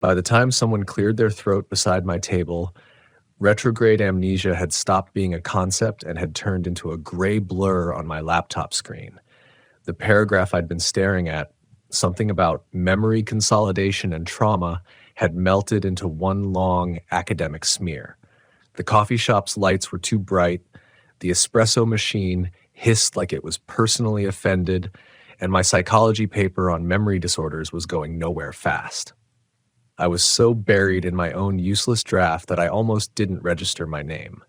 By the time someone cleared their throat beside my table, retrograde amnesia had stopped being a concept and had turned into a gray blur on my laptop screen. The paragraph I'd been staring at, something about memory consolidation and trauma, had melted into one long academic smear. The coffee shop's lights were too bright, the espresso machine hissed like it was personally offended, and my psychology paper on memory disorders was going nowhere fast. I was so buried in my own useless draft that I almost didn't register my name.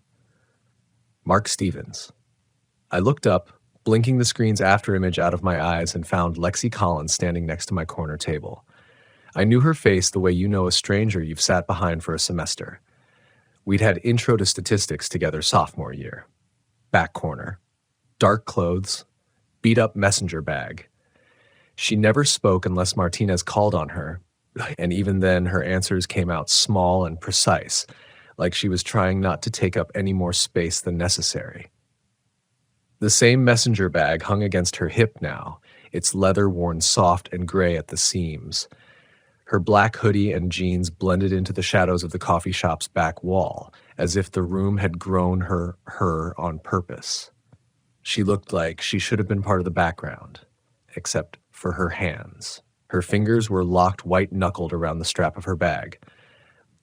Mark Stevens. I looked up, blinking the screen's afterimage out of my eyes, and found Lexi Collins standing next to my corner table. I knew her face the way you know a stranger you've sat behind for a semester. We'd had intro to statistics together sophomore year. Back corner. Dark clothes. Beat-up messenger bag. She never spoke unless Martinez called on her, and even then her answers came out small and precise, like she was trying not to take up any more space than necessary. The same messenger bag hung against her hip now, its leather worn soft and gray at the seams. Her black hoodie and jeans blended into the shadows of the coffee shop's back wall, as if the room had grown her on purpose. She looked like she should have been part of the background, except for her hands. Her fingers were locked white-knuckled around the strap of her bag.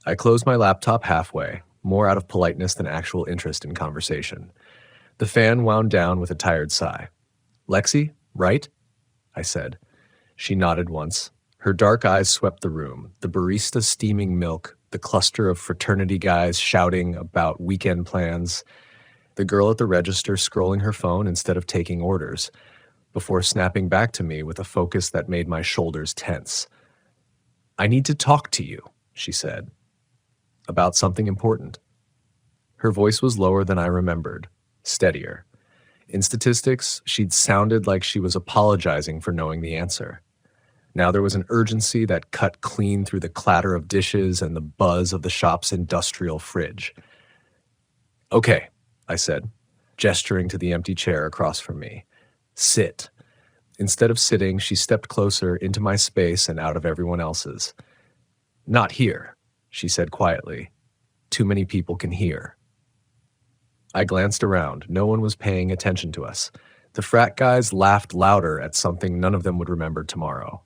I closed my laptop halfway, more out of politeness than actual interest in conversation. The fan wound down with a tired sigh. "Lexi, right?" I said. She nodded once. Her dark eyes swept the room, the barista steaming milk, the cluster of fraternity guys shouting about weekend plans, the girl at the register scrolling her phone instead of taking orders, before snapping back to me with a focus that made my shoulders tense. "I need to talk to you," she said. "About something important." Her voice was lower than I remembered, steadier. In statistics, she'd sounded like she was apologizing for knowing the answer. Now there was an urgency that cut clean through the clatter of dishes and the buzz of the shop's industrial fridge. "Okay," I said, gesturing to the empty chair across from me. "Sit." Instead of sitting, she stepped closer into my space and out of everyone else's. "Not here," she said quietly. "Too many people can hear." I glanced around. No one was paying attention to us. The frat guys laughed louder at something none of them would remember tomorrow.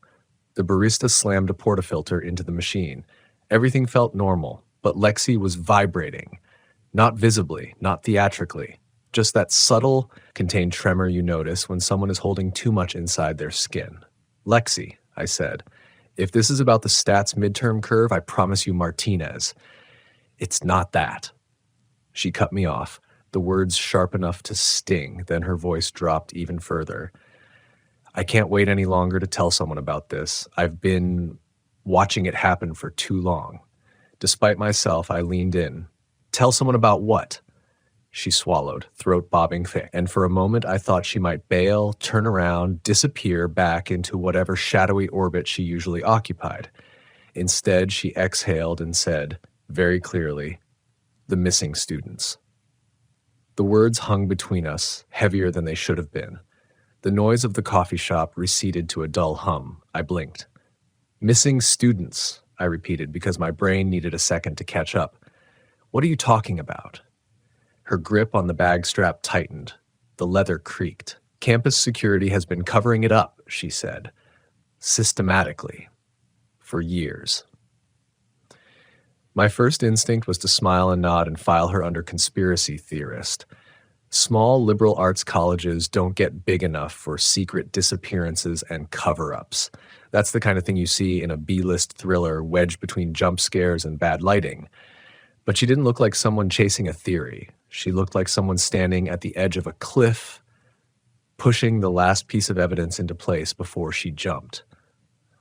The barista slammed a portafilter into the machine. Everything felt normal, but Lexi was vibrating. Not visibly, not theatrically. Just that subtle, contained tremor you notice when someone is holding too much inside their skin. "Lexi," I said, "if this is about the stats midterm curve, I promise you Martinez. It's not that." She cut me off, the words sharp enough to sting, then her voice dropped even further. "I can't wait any longer to tell someone about this. I've been watching it happen for too long." Despite myself, I leaned in. "Tell someone about what?" She swallowed, throat bobbing thick, and for a moment I thought she might bail, turn around, disappear back into whatever shadowy orbit she usually occupied. Instead, she exhaled and said, very clearly, "The missing students." The words hung between us, heavier than they should have been. The noise of the coffee shop receded to a dull hum. I blinked. "Missing students," I repeated because my brain needed a second to catch up. "What are you talking about?" Her grip on the bag strap tightened. The leather creaked. "Campus security has been covering it up," she said. "Systematically. For years." My first instinct was to smile and nod and file her under conspiracy theorist. Small liberal arts colleges don't get big enough for secret disappearances and cover-ups. That's the kind of thing you see in a B-list thriller wedged between jump scares and bad lighting. But she didn't look like someone chasing a theory. She looked like someone standing at the edge of a cliff, pushing the last piece of evidence into place before she jumped.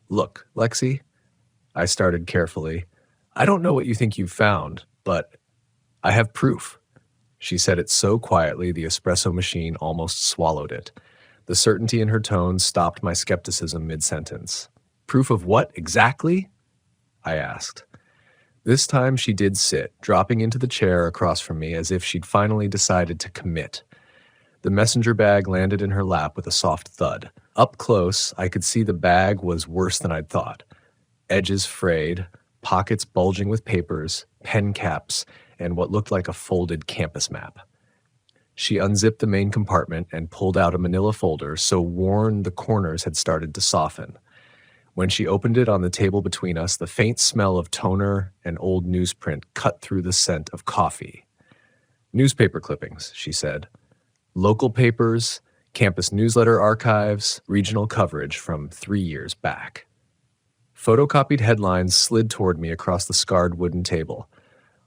"Look, Lexi," I started carefully, "I don't know what you think you've found, but I have proof." She said it so quietly the espresso machine almost swallowed it. The certainty in her tone stopped my skepticism mid-sentence. "Proof of what exactly?" I asked. This time she did sit, dropping into the chair across from me as if she'd finally decided to commit. The messenger bag landed in her lap with a soft thud. Up close, I could see the bag was worse than I'd thought. Edges frayed, pockets bulging with papers, pen caps, and what looked like a folded campus map. She unzipped the main compartment and pulled out a manila folder so worn the corners had started to soften. When she opened it on the table between us, the faint smell of toner and old newsprint cut through the scent of coffee. Newspaper clippings, she said. Local papers, campus newsletter archives, regional coverage from 3 years back. Photocopied headlines slid toward me across the scarred wooden table.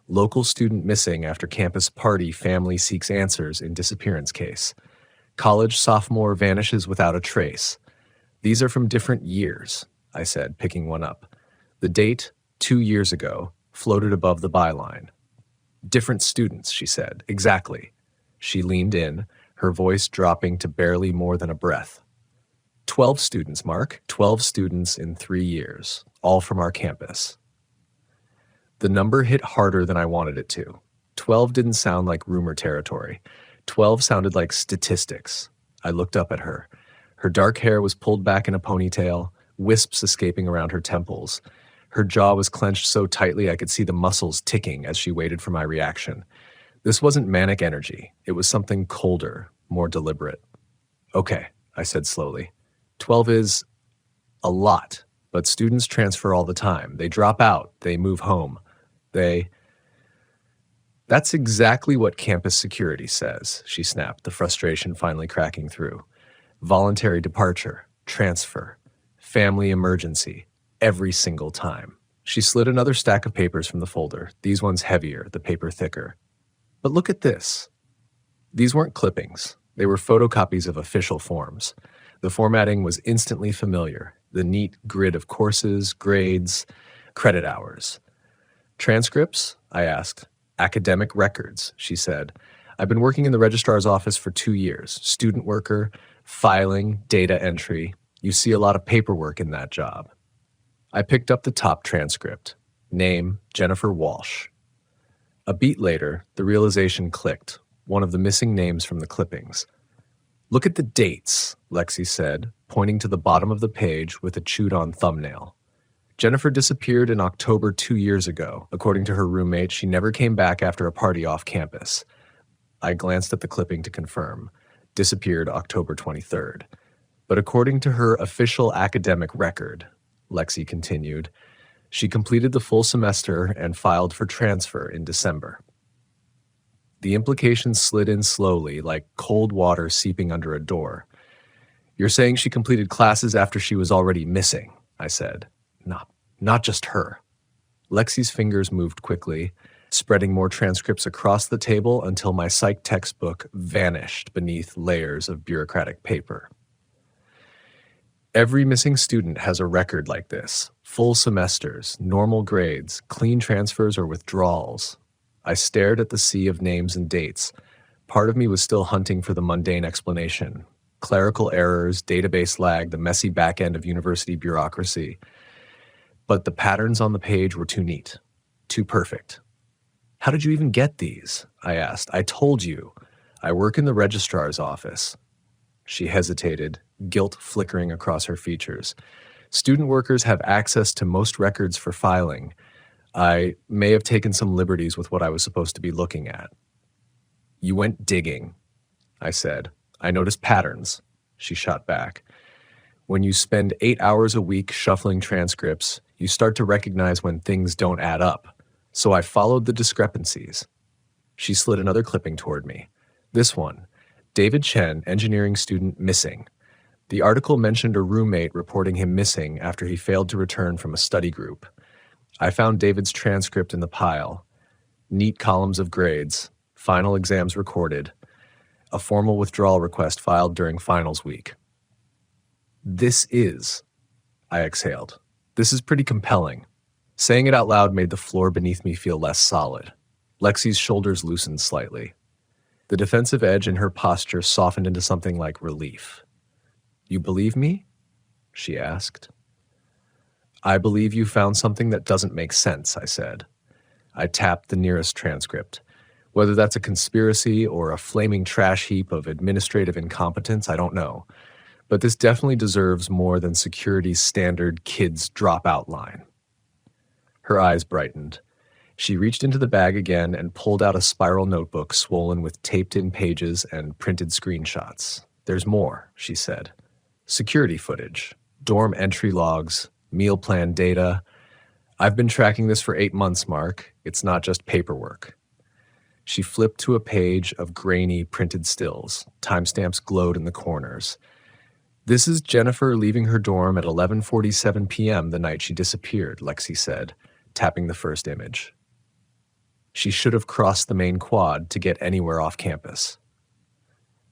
Local student missing after campus party, family seeks answers in disappearance case. College sophomore vanishes without a trace. These are from different years, I said, picking one up. The date, 2 years ago, floated above the byline. Different students, she said. Exactly. She leaned in, her voice dropping to barely more than a breath. 12 students, Mark. 12 students in 3 years, all from our campus. The number hit harder than I wanted it to. 12 didn't sound like rumor territory. 12 sounded like statistics. I looked up at her. Her dark hair was pulled back in a ponytail, wisps escaping around her temples. Her jaw was clenched so tightly I could see the muscles ticking as she waited for my reaction. This wasn't manic energy. It was something colder, more deliberate. Okay, I said slowly. 12 is a lot, but students transfer all the time. They drop out. They move home. That's exactly what campus security says, she snapped, the frustration finally cracking through. Voluntary departure, transfer, family emergency, every single time. She slid another stack of papers from the folder, these ones heavier, the paper thicker. But look at this. These weren't clippings. They were photocopies of official forms. The formatting was instantly familiar, the neat grid of courses, grades, credit hours. Transcripts? I asked. Academic records, she said. I've been working in the registrar's office for 2 years. Student worker, filing, data entry. You see a lot of paperwork in that job. I picked up the top transcript. Name, Jennifer Walsh. A beat later, the realization clicked, one of the missing names from the clippings. Look at the dates, Lexi said, pointing to the bottom of the page with a chewed-on thumbnail. Jennifer disappeared in October 2 years ago. According to her roommate, she never came back after a party off campus. I glanced at the clipping to confirm. Disappeared October 23rd. But according to her official academic record, Lexi continued, she completed the full semester and filed for transfer in December. The implications slid in slowly, like cold water seeping under a door. You're saying she completed classes after she was already missing, I said. Not just her. Lexi's fingers moved quickly, spreading more transcripts across the table until my psych textbook vanished beneath layers of bureaucratic paper. Every missing student has a record like this. Full semesters, normal grades, clean transfers or withdrawals. I stared at the sea of names and dates. Part of me was still hunting for the mundane explanation. Clerical errors, database lag, the messy back end of university bureaucracy. But the patterns on the page were too neat, too perfect. How did you even get these? I asked. I told you. I work in the registrar's office. She hesitated, guilt flickering across her features. Student workers have access to most records for filing. I may have taken some liberties with what I was supposed to be looking at. You went digging, I said. I noticed patterns, she shot back. When you spend 8 hours a week shuffling transcripts, you start to recognize when things don't add up. So I followed the discrepancies. She slid another clipping toward me. This one, David Chen, engineering student missing. The article mentioned a roommate reporting him missing after he failed to return from a study group. I found David's transcript in the pile. Neat columns of grades, final exams recorded, a formal withdrawal request filed during finals week. I exhaled. This is pretty compelling. Saying it out loud made the floor beneath me feel less solid. Lexi's shoulders loosened slightly. The defensive edge in her posture softened into something like relief. You believe me? She asked. I believe you found something that doesn't make sense, I said. I tapped the nearest transcript. Whether that's a conspiracy or a flaming trash heap of administrative incompetence, I don't know. But this definitely deserves more than security's standard kids dropout line. Her eyes brightened. She reached into the bag again and pulled out a spiral notebook swollen with taped-in pages and printed screenshots. "There's more," she said. "Security footage, dorm entry logs, meal plan data. I've been tracking this for 8 months, Mark. It's not just paperwork." She flipped to a page of grainy printed stills. Timestamps glowed in the corners. "This is Jennifer leaving her dorm at 11:47 p.m. the night she disappeared," Lexi said, tapping the first image. She should have crossed the main quad to get anywhere off campus.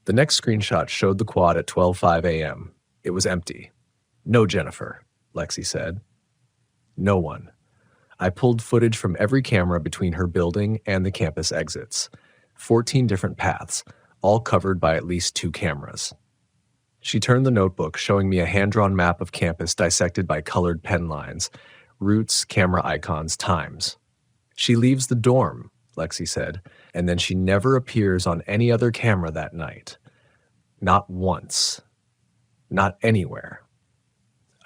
The next screenshot showed the quad at 12:05 a.m. It was empty. "No Jennifer," Lexi said. No one. I pulled footage from every camera between her building and the campus exits. 14 different paths, all covered by at least 2 cameras. She turned the notebook, showing me a hand-drawn map of campus dissected by colored pen lines, routes, camera icons, times. "She leaves the dorm," Lexi said, "and then she never appears on any other camera that night. Not once. Not anywhere."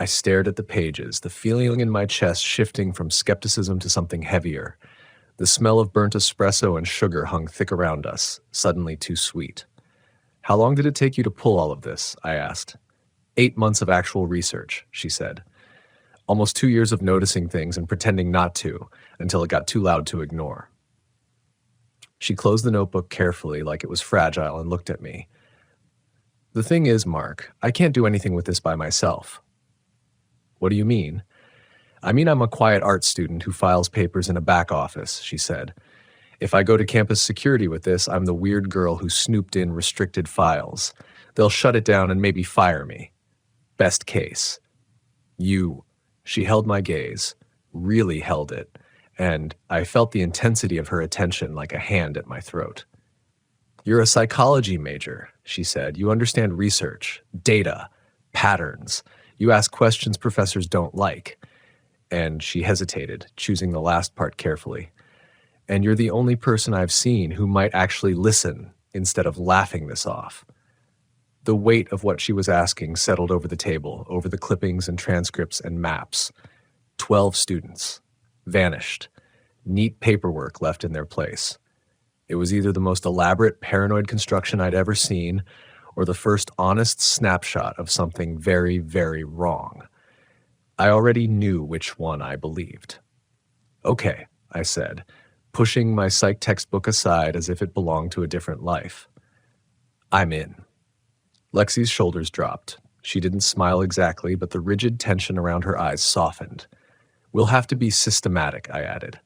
I stared at the pages, the feeling in my chest shifting from skepticism to something heavier. The smell of burnt espresso and sugar hung thick around us, suddenly too sweet. "How long did it take you to pull all of this?" I asked. 8 months of actual research, she said. Almost 2 years of noticing things and pretending not to, until it got too loud to ignore. She closed the notebook carefully, like it was fragile, and looked at me. "The thing is, Mark, I can't do anything with this by myself." "What do you mean?" "I mean I'm a quiet art student who files papers in a back office," she said. "If I go to campus security with this, I'm the weird girl who snooped in restricted files. They'll shut it down and maybe fire me. Best case. You." She held my gaze, really held it, and I felt the intensity of her attention like a hand at my throat. "You're a psychology major," she said. "You understand research, data, patterns. You ask questions professors don't like." And she hesitated, choosing the last part carefully. "And you're the only person I've seen who might actually listen instead of laughing this off." The weight of what she was asking settled over the table, over the clippings and transcripts and maps. 12 students. Vanished. Neat paperwork left in their place. It was either the most elaborate paranoid construction I'd ever seen, or the first honest snapshot of something very, very wrong. I already knew which one I believed. "Okay," I said, pushing my psych textbook aside as if it belonged to a different life. "I'm in." Lexi's shoulders dropped. She didn't smile exactly, but the rigid tension around her eyes softened. "We'll have to be systematic," I added.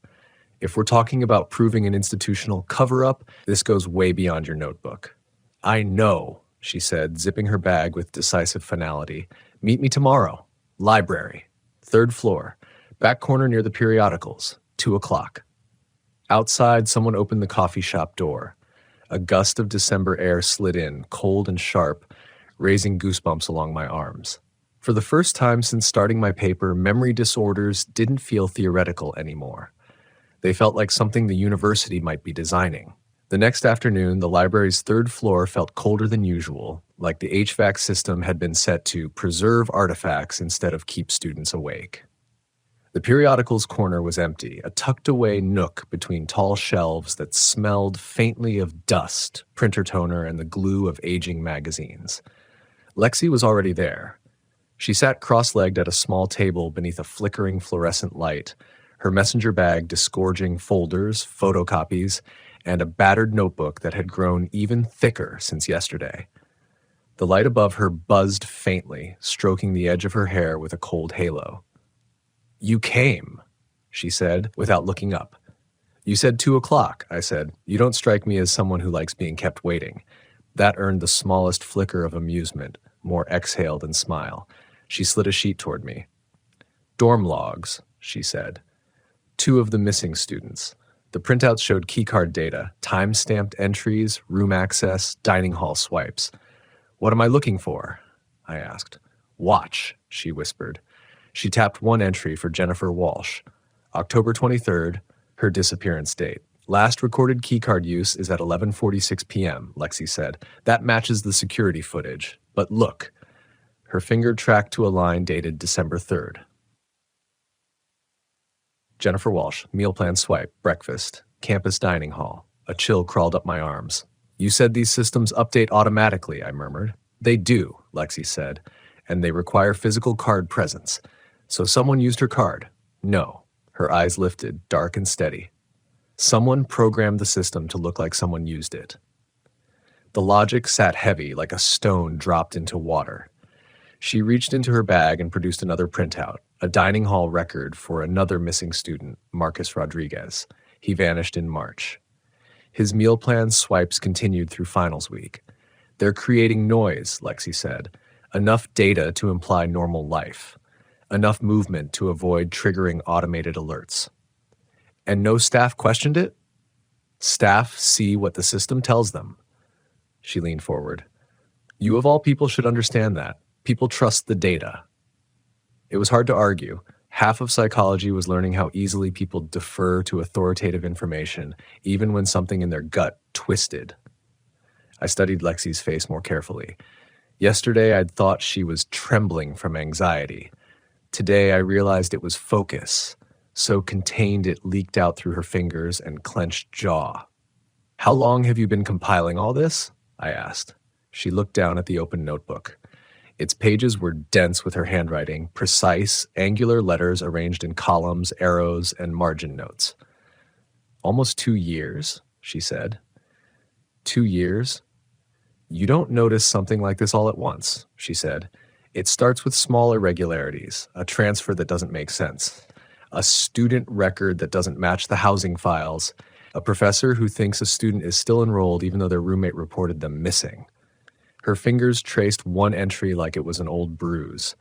"If we're talking about proving an institutional cover-up, this goes way beyond your notebook." "I know," she said, zipping her bag with decisive finality. "Meet me tomorrow. Library. 3rd floor. Back corner near the periodicals. 2 o'clock. Outside, someone opened the coffee shop door. A gust of December air slid in, cold and sharp, raising goosebumps along my arms. For the first time since starting my paper, memory disorders didn't feel theoretical anymore. They felt like something the university might be designing. The next afternoon, the library's 3rd floor felt colder than usual, like the HVAC system had been set to preserve artifacts instead of keep students awake. The periodicals corner was empty, a tucked-away nook between tall shelves that smelled faintly of dust, printer toner, and the glue of aging magazines. Lexi was already there. She sat cross-legged at a small table beneath a flickering fluorescent light, her messenger bag disgorging folders, photocopies, and a battered notebook that had grown even thicker since yesterday. The light above her buzzed faintly, stroking the edge of her hair with a cold halo. "You came," she said, without looking up. "You said 2 o'clock, I said. "You don't strike me as someone who likes being kept waiting." That earned the smallest flicker of amusement, more exhale than smile. She slid a sheet toward me. "Dorm logs," she said. 2 of the missing students. The printouts showed keycard data, time-stamped entries, room access, dining hall swipes. "What am I looking for?" I asked. "Watch," she whispered. She tapped one entry for Jennifer Walsh. October 23rd, her disappearance date. "Last recorded keycard use is at 11:46 p.m., Lexi said. "That matches the security footage. But look." Her finger tracked to a line dated December 3rd. Jennifer Walsh, meal plan swipe, breakfast, campus dining hall. A chill crawled up my arms. You said these systems update automatically, I murmured. They do, Lexi said, and they require physical card presence. So someone used her card. No. Her eyes lifted, dark and steady. Someone programmed the system to look like someone used it. The logic sat heavy, like a stone dropped into water. She reached into her bag and produced another printout, a dining hall record for another missing student, Marcus Rodriguez. He vanished in March. His meal plan swipes continued through finals week. They're creating noise, Lexi said. Enough data to imply normal life. Enough movement to avoid triggering automated alerts. And no staff questioned it? Staff see what the system tells them. She leaned forward. You of all people should understand that. People trust the data. It was hard to argue. Half of psychology was learning how easily people defer to authoritative information, even when something in their gut twisted. I studied Lexi's face more carefully. Yesterday, I'd thought she was trembling from anxiety. Today, I realized it was focus, so contained it leaked out through her fingers and clenched jaw. How long have you been compiling all this? I asked. She looked down at the open notebook. Its pages were dense with her handwriting, precise, angular letters arranged in columns, arrows, and margin notes. Almost 2 years, she said. 2 years? You don't notice something like this all at once, she said. It starts with small irregularities, a transfer that doesn't make sense, a student record that doesn't match the housing files, a professor who thinks a student is still enrolled even though their roommate reported them missing. Her fingers traced one entry like it was an old bruise.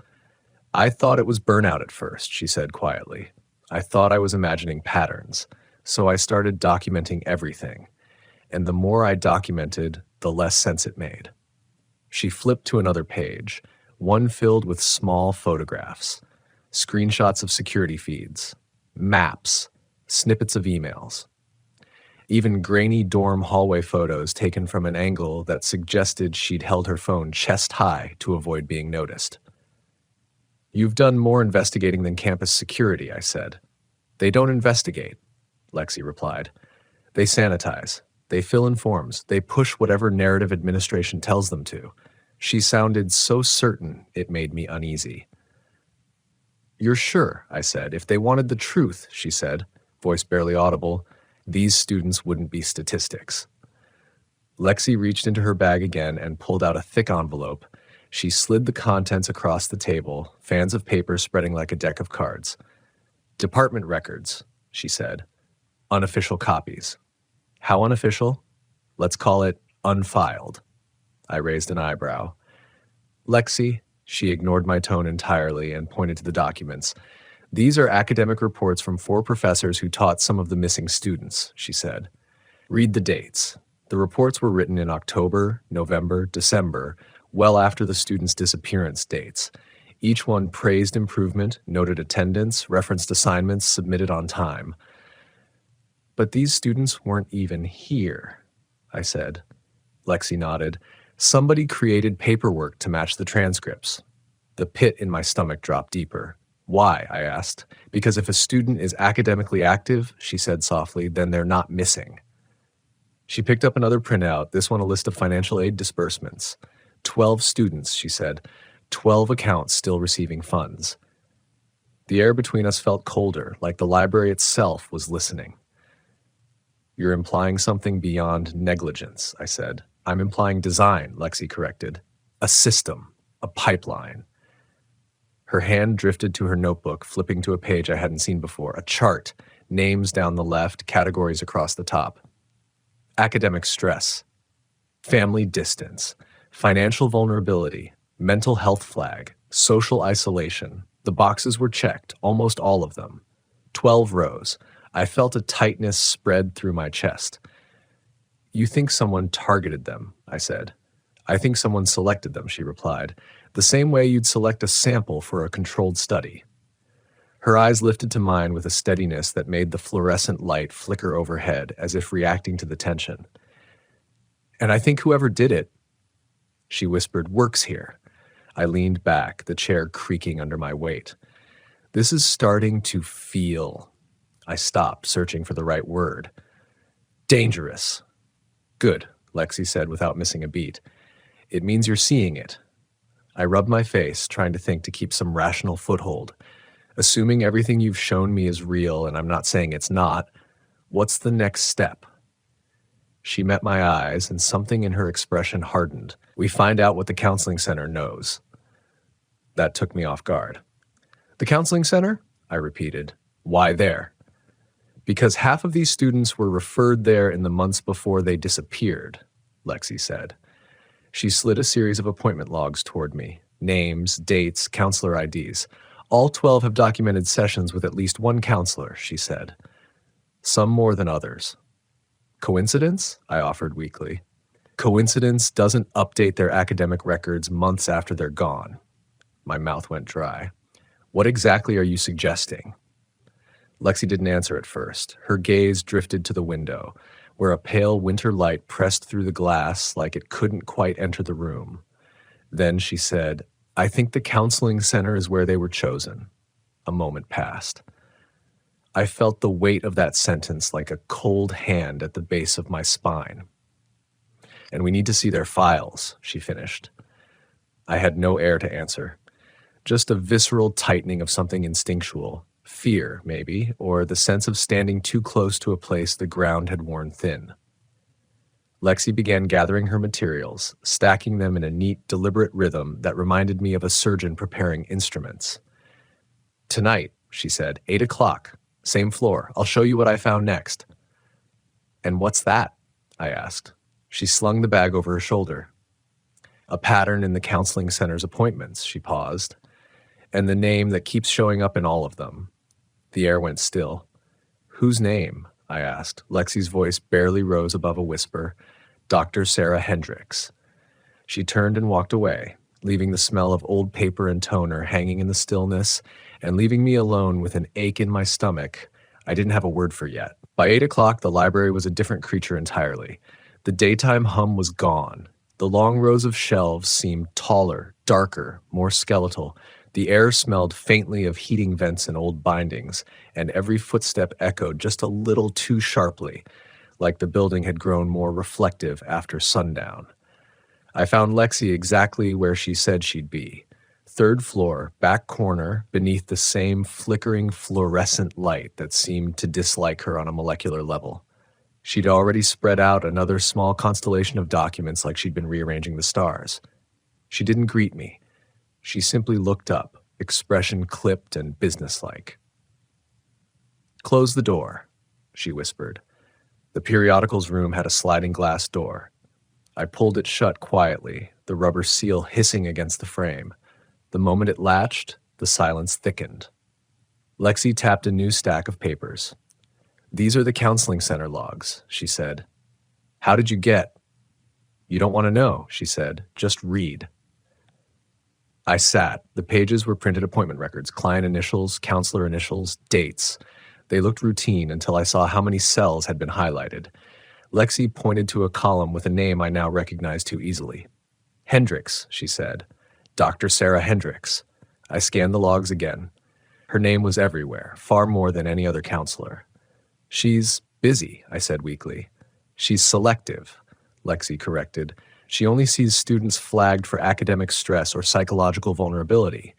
I thought it was burnout at first, she said quietly. I thought I was imagining patterns, so I started documenting everything. And the more I documented, the less sense it made. She flipped to another page, one filled with small photographs, screenshots of security feeds, maps, snippets of emails. Even grainy dorm hallway photos taken from an angle that suggested she'd held her phone chest high to avoid being noticed. You've done more investigating than campus security, I said. They don't investigate, Lexi replied. They sanitize. They fill in forms. They push whatever narrative administration tells them to. She sounded so certain it made me uneasy. You're sure, I said. If they wanted the truth, she said, voice barely audible, these students wouldn't be statistics. Lexi reached into her bag again and pulled out a thick envelope. She slid the contents across the table, fans of paper spreading like a deck of cards. Department records, she said. Unofficial copies. How unofficial? Let's call it unfiled. I raised an eyebrow. Lexi, she ignored my tone entirely and pointed to the documents. These are academic reports from 4 professors who taught some of the missing students, she said. Read the dates. The reports were written in October, November, December, well after the students' disappearance dates. Each one praised improvement, noted attendance, referenced assignments submitted on time. But these students weren't even here, I said. Lexi nodded. Somebody created paperwork to match the transcripts. The pit in my stomach dropped deeper. Why? I asked. Because if a student is academically active, she said softly, then they're not missing. She picked up another printout, this one a list of financial aid disbursements. 12 students, she said. 12 accounts still receiving funds. The air between us felt colder, like the library itself was listening. You're implying something beyond negligence, I said. I'm implying design, Lexi corrected. A system, a pipeline. Her hand drifted to her notebook, flipping to a page I hadn't seen before, a chart, names down the left, categories across the top. Academic stress, family distance, financial vulnerability, mental health flag, social isolation. The boxes were checked, almost all of them. 12 rows. I felt a tightness spread through my chest. You think someone targeted them, I said. I think someone selected them, she replied. The same way you'd select a sample for a controlled study. Her eyes lifted to mine with a steadiness that made the fluorescent light flicker overhead as if reacting to the tension. And I think whoever did it, she whispered, works here. I leaned back, the chair creaking under my weight. This is starting to feel I stopped, searching for the right word. Dangerous. Good, Lexi said without missing a beat. It means you're seeing it. I rubbed my face, trying to think to keep some rational foothold. Assuming everything you've shown me is real, and I'm not saying it's not, what's the next step? She met my eyes, and something in her expression hardened. We find out what the counseling center knows. That took me off guard. The counseling center? I repeated. Why there? Because half of these students were referred there in the months before they disappeared, Lexi said. She slid a series of appointment logs toward me. Names, dates, counselor IDs. All 12 have documented sessions with at least one counselor, she said. Some more than others. Coincidence? I offered weakly. Coincidence doesn't update their academic records months after they're gone. My mouth went dry. What exactly are you suggesting? Lexi didn't answer at first. Her gaze drifted to the window, where a pale winter light pressed through the glass like it couldn't quite enter the room. Then she said, I think the counseling center is where they were chosen. A moment passed. I felt the weight of that sentence like a cold hand at the base of my spine. And we need to see their files, she finished. I had no air to answer. Just a visceral tightening of something instinctual. Fear, maybe, or the sense of standing too close to a place the ground had worn thin. Lexi began gathering her materials, stacking them in a neat, deliberate rhythm that reminded me of a surgeon preparing instruments. Tonight, she said, 8 o'clock, same floor. I'll show you what I found next. And what's that? I asked. She slung the bag over her shoulder. A pattern in the counseling center's appointments, she paused, and the name that keeps showing up in all of them. The air went still. Whose name? I asked. Lexi's voice barely rose above a whisper. Dr. Sarah Hendricks. She turned and walked away, leaving the smell of old paper and toner hanging in the stillness and leaving me alone with an ache in my stomach I didn't have a word for yet. By 8 o'clock, the library was a different creature entirely. The daytime hum was gone. The long rows of shelves seemed taller, darker, more skeletal. The air smelled faintly of heating vents and old bindings, and every footstep echoed just a little too sharply, like the building had grown more reflective after sundown. I found Lexi exactly where she said she'd be. 3rd floor, back corner, beneath the same flickering fluorescent light that seemed to dislike her on a molecular level. She'd already spread out another small constellation of documents like she'd been rearranging the stars. She didn't greet me. She simply looked up, expression clipped and businesslike. Close the door, she whispered. The periodicals room had a sliding glass door. I pulled it shut quietly, the rubber seal hissing against the frame. The moment it latched, the silence thickened. Lexi tapped a new stack of papers. These are the counseling center logs, she said. How did you get? You don't want to know, she said. Just read. I sat. The pages were printed appointment records, client initials, counselor initials, dates. They looked routine until I saw how many cells had been highlighted. Lexi pointed to a column with a name I now recognized too easily. Hendricks, she said. Dr. Sarah Hendricks. I scanned the logs again. Her name was everywhere, far more than any other counselor. She's busy, I said weakly. She's selective, Lexi corrected. She only sees students flagged for academic stress or psychological vulnerability.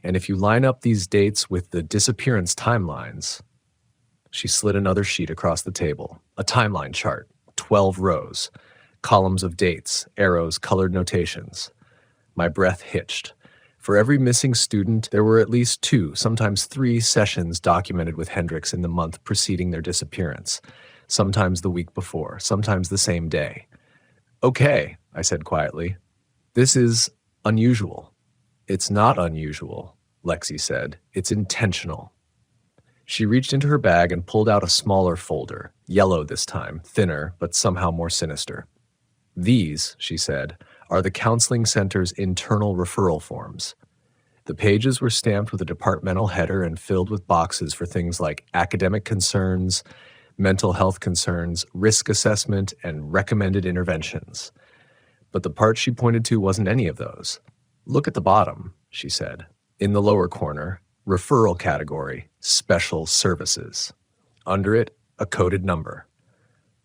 And if you line up these dates with the disappearance timelines... She slid another sheet across the table. A timeline chart, 12 rows, columns of dates, arrows, colored notations. My breath hitched. For every missing student, there were at least 2, sometimes 3 sessions documented with Hendricks in the month preceding their disappearance, sometimes the week before, sometimes the same day. Okay, I said quietly. This is unusual. It's not unusual, Lexi said. It's intentional. She reached into her bag and pulled out a smaller folder, yellow this time, thinner, but somehow more sinister. These, she said, are the counseling center's internal referral forms. The pages were stamped with a departmental header and filled with boxes for things like academic concerns, mental health concerns, risk assessment, and recommended interventions. But the part she pointed to wasn't any of those. Look at the bottom, she said. In the lower corner, referral category, special services. Under it, a coded number.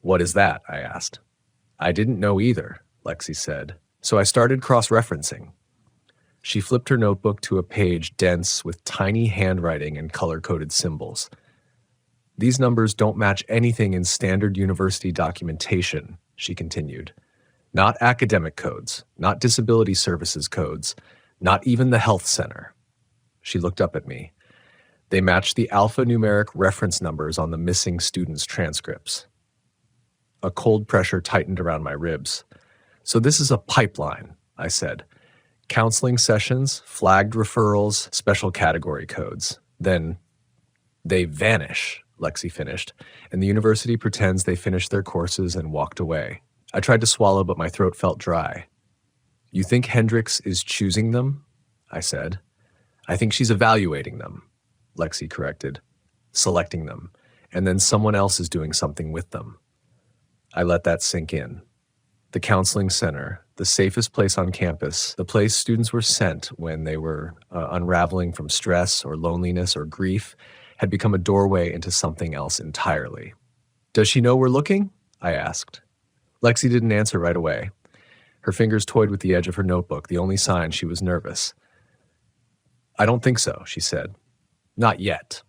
What is that? I asked. I didn't know either, Lexi said, so I started cross-referencing. She flipped her notebook to a page dense with tiny handwriting and color-coded symbols. These numbers don't match anything in standard university documentation, she continued. Not academic codes, not disability services codes, not even the health center. She looked up at me. They matched the alphanumeric reference numbers on the missing students' transcripts. A cold pressure tightened around my ribs. So this is a pipeline, I said. Counseling sessions, flagged referrals, special category codes. Then they vanish, Lexi finished, and the university pretends they finished their courses and walked away. I tried to swallow, but my throat felt dry. You think Hendricks is choosing them? I said. I think she's evaluating them, Lexi corrected, selecting them, and then someone else is doing something with them. I let that sink in. The counseling center, the safest place on campus, the place students were sent when they were unraveling from stress or loneliness or grief, had become a doorway into something else entirely. Does she know we're looking? I asked. Lexi didn't answer right away. Her fingers toyed with the edge of her notebook, the only sign she was nervous. I don't think so, she said. Not yet.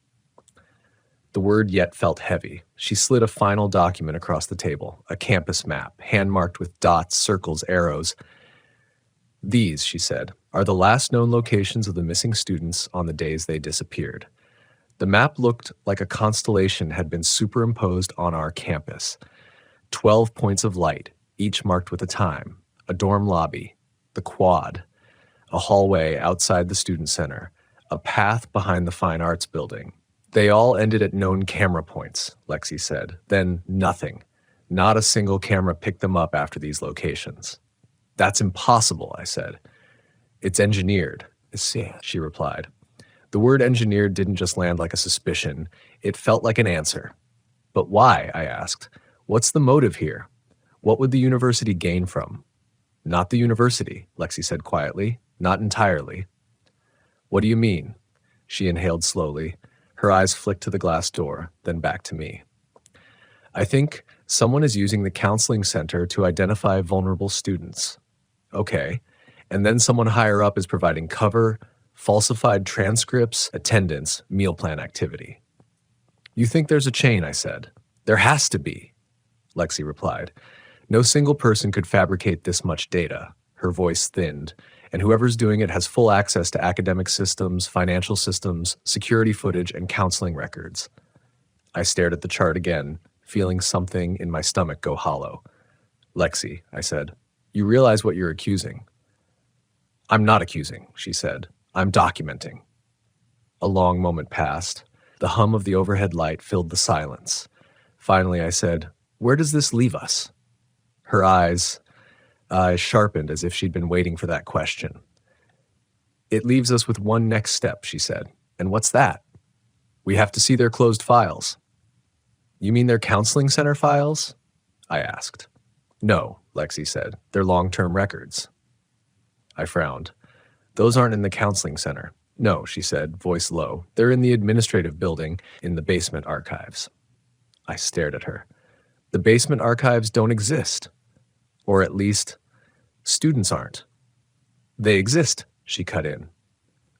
The word yet felt heavy. She slid a final document across the table, a campus map, hand-marked with dots, circles, arrows. These, she said, are the last known locations of the missing students on the days they disappeared. The map looked like a constellation had been superimposed on our campus. 12 points of light, each marked with a time, a dorm lobby, the quad, a hallway outside the student center, a path behind the fine arts building. They all ended at known camera points, Lexi said. Then nothing. Not a single camera picked them up after these locations. That's impossible, I said. It's engineered, she replied. The word engineered didn't just land like a suspicion. It felt like an answer. But why? I asked. What's the motive here? What would the university gain from? Not the university, Lexi said quietly. Not entirely. What do you mean? She inhaled slowly. Her eyes flicked to the glass door, then back to me. I think someone is using the counseling center to identify vulnerable students. Okay. And then someone higher up is providing cover, falsified transcripts, attendance, meal plan activity. You think there's a chain, I said. There has to be, Lexi replied. No single person could fabricate this much data. Her voice thinned. And whoever's doing it has full access to academic systems, financial systems, security footage, and counseling records. I stared at the chart again, feeling something in my stomach go hollow. Lexi, I said, you realize what you're accusing. I'm not accusing, she said. I'm documenting. A long moment passed. The hum of the overhead light filled the silence. Finally, I said, where does this leave us? Her eyes sharpened as if she'd been waiting for that question. It leaves us with one next step, she said. And what's that? We have to see their closed files. You mean their counseling center files? I asked. No, Lexi said. They're long-term records. I frowned. Those aren't in the counseling center. No, she said, voice low. They're in the administrative building in the basement archives. I stared at her. The basement archives don't exist. Or at least, students aren't. They exist, she cut in.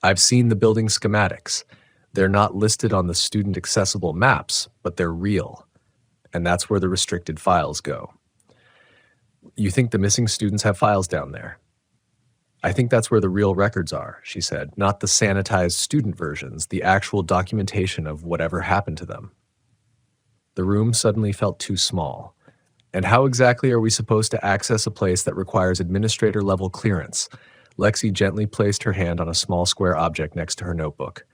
I've seen the building schematics. They're not listed on the student-accessible maps, but they're real. And that's where the restricted files go. You think the missing students have files down there? I think that's where the real records are, she said, not the sanitized student versions, the actual documentation of whatever happened to them. The room suddenly felt too small. And how exactly are we supposed to access a place that requires administrator-level clearance? Lexi gently placed her hand on a small square object next to her notebook.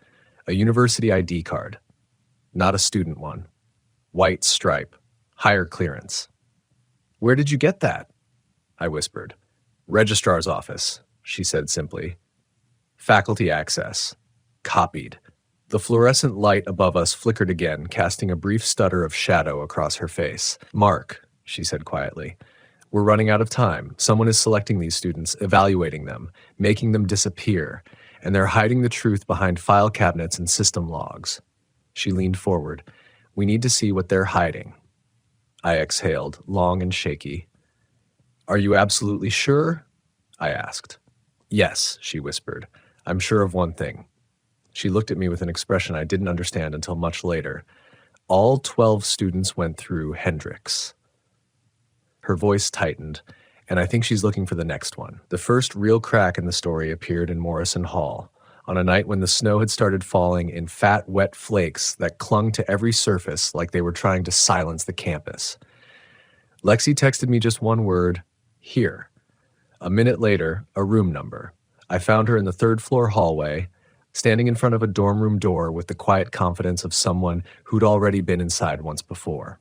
A university ID card. Not a student one. White stripe. Higher clearance. Where did you get that? I whispered. Registrar's office, she said simply. Faculty access. Copied. The fluorescent light above us flickered again, casting a brief stutter of shadow across her face. Mark, she said quietly. We're running out of time. Someone is selecting these students, evaluating them, making them disappear, and they're hiding the truth behind file cabinets and system logs. She leaned forward. We need to see what they're hiding. I exhaled, long and shaky. Are you absolutely sure? I asked. Yes, she whispered. I'm sure of one thing. She looked at me with an expression I didn't understand until much later. All 12 students went through Hendrix. Her voice tightened, and I think she's looking for the next one. The first real crack in the story appeared in Morrison Hall, on a night when the snow had started falling in fat, wet flakes that clung to every surface like they were trying to silence the campus. Lexi texted me just one word, here. A minute later, a room number. I found her in the third-floor hallway, standing in front of a dorm room door with the quiet confidence of someone who'd already been inside once before.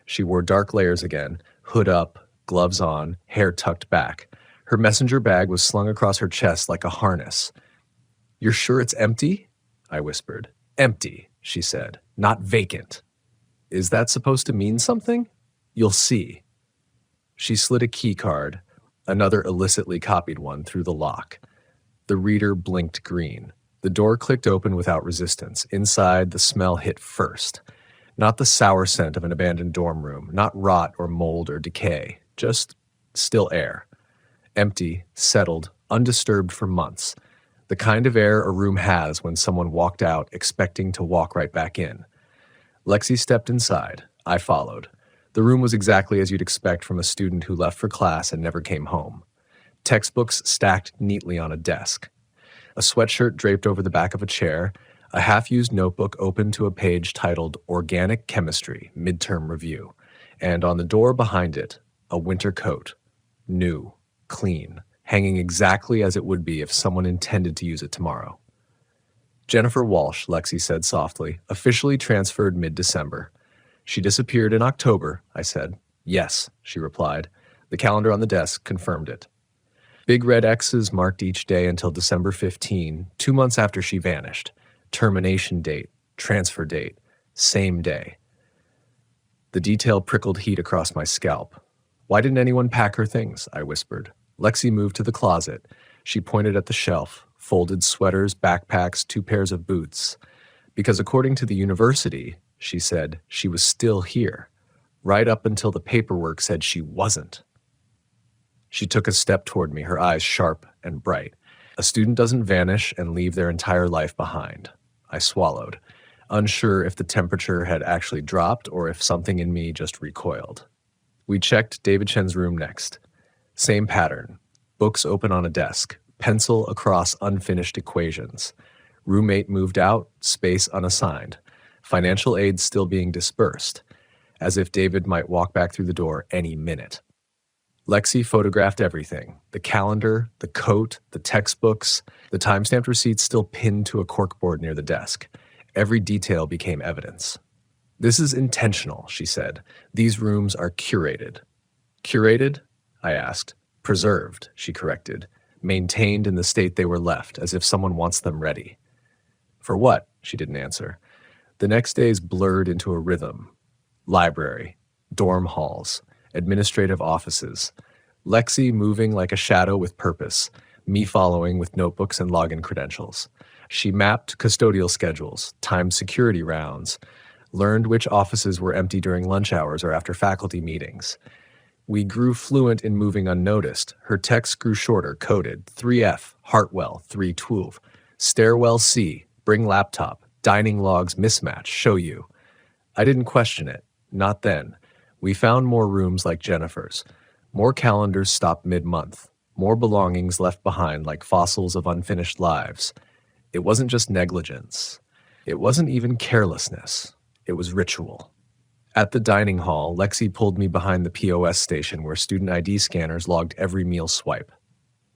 She wore dark layers again, hood up, gloves on, hair tucked back. Her messenger bag was slung across her chest like a harness. You're sure it's empty? I whispered. Empty, she said, not vacant. Is that supposed to mean something? You'll see. She slid a key card, another illicitly copied one, through the lock. The reader blinked green. The door clicked open without resistance. Inside, the smell hit first. Not the sour scent of an abandoned dorm room, not rot or mold or decay, just still air. Empty, settled, undisturbed for months. The kind of air a room has when someone walked out expecting to walk right back in. Lexi stepped inside. I followed. The room was exactly as you'd expect from a student who left for class and never came home. Textbooks stacked neatly on a desk. A sweatshirt draped over the back of a chair, a half-used notebook open to a page titled Organic Chemistry, Midterm Review, and on the door behind it, a winter coat. New, clean, hanging exactly as it would be if someone intended to use it tomorrow. Jennifer Walsh, Lexi said softly, officially transferred mid-December. She disappeared in October, I said. Yes, she replied. The calendar on the desk confirmed it. Big red X's marked each day until December 15, 2 months after she vanished. Termination date, transfer date, same day. The detail prickled heat across my scalp. Why didn't anyone pack her things? I whispered. Lexi moved to the closet. She pointed at the shelf, folded sweaters, backpacks, 2 pairs of boots. Because according to the university, she said, she was still here, right up until the paperwork said she wasn't. She took a step toward me, her eyes sharp and bright. A student doesn't vanish and leave their entire life behind. I swallowed, unsure if the temperature had actually dropped or if something in me just recoiled. We checked David Chen's room next. Same pattern. Books open on a desk, pencil across unfinished equations. Roommate moved out, space unassigned. Financial aid still being dispersed, as if David might walk back through the door any minute. Lexi photographed everything, the calendar, the coat, the textbooks, the timestamped receipts still pinned to a corkboard near the desk. Every detail became evidence. This is intentional, she said. These rooms are curated. Curated? I asked. Preserved, she corrected. Maintained in the state they were left, as if someone wants them ready. For what? She didn't answer. The next days blurred into a rhythm. Library, dorm halls, administrative offices. Lexi moving like a shadow with purpose, me following with notebooks and login credentials. She mapped custodial schedules, timed security rounds, learned which offices were empty during lunch hours or after faculty meetings. We grew fluent in moving unnoticed. Her texts grew shorter, coded. 3F, Hartwell, 312. Stairwell C, bring laptop. Dining logs mismatch, show you. I didn't question it. Not then. We found more rooms like Jennifer's. More calendars stopped mid-month. More belongings left behind like fossils of unfinished lives. It wasn't just negligence. It wasn't even carelessness. It was ritual. At the dining hall, Lexi pulled me behind the POS station where student ID scanners logged every meal swipe.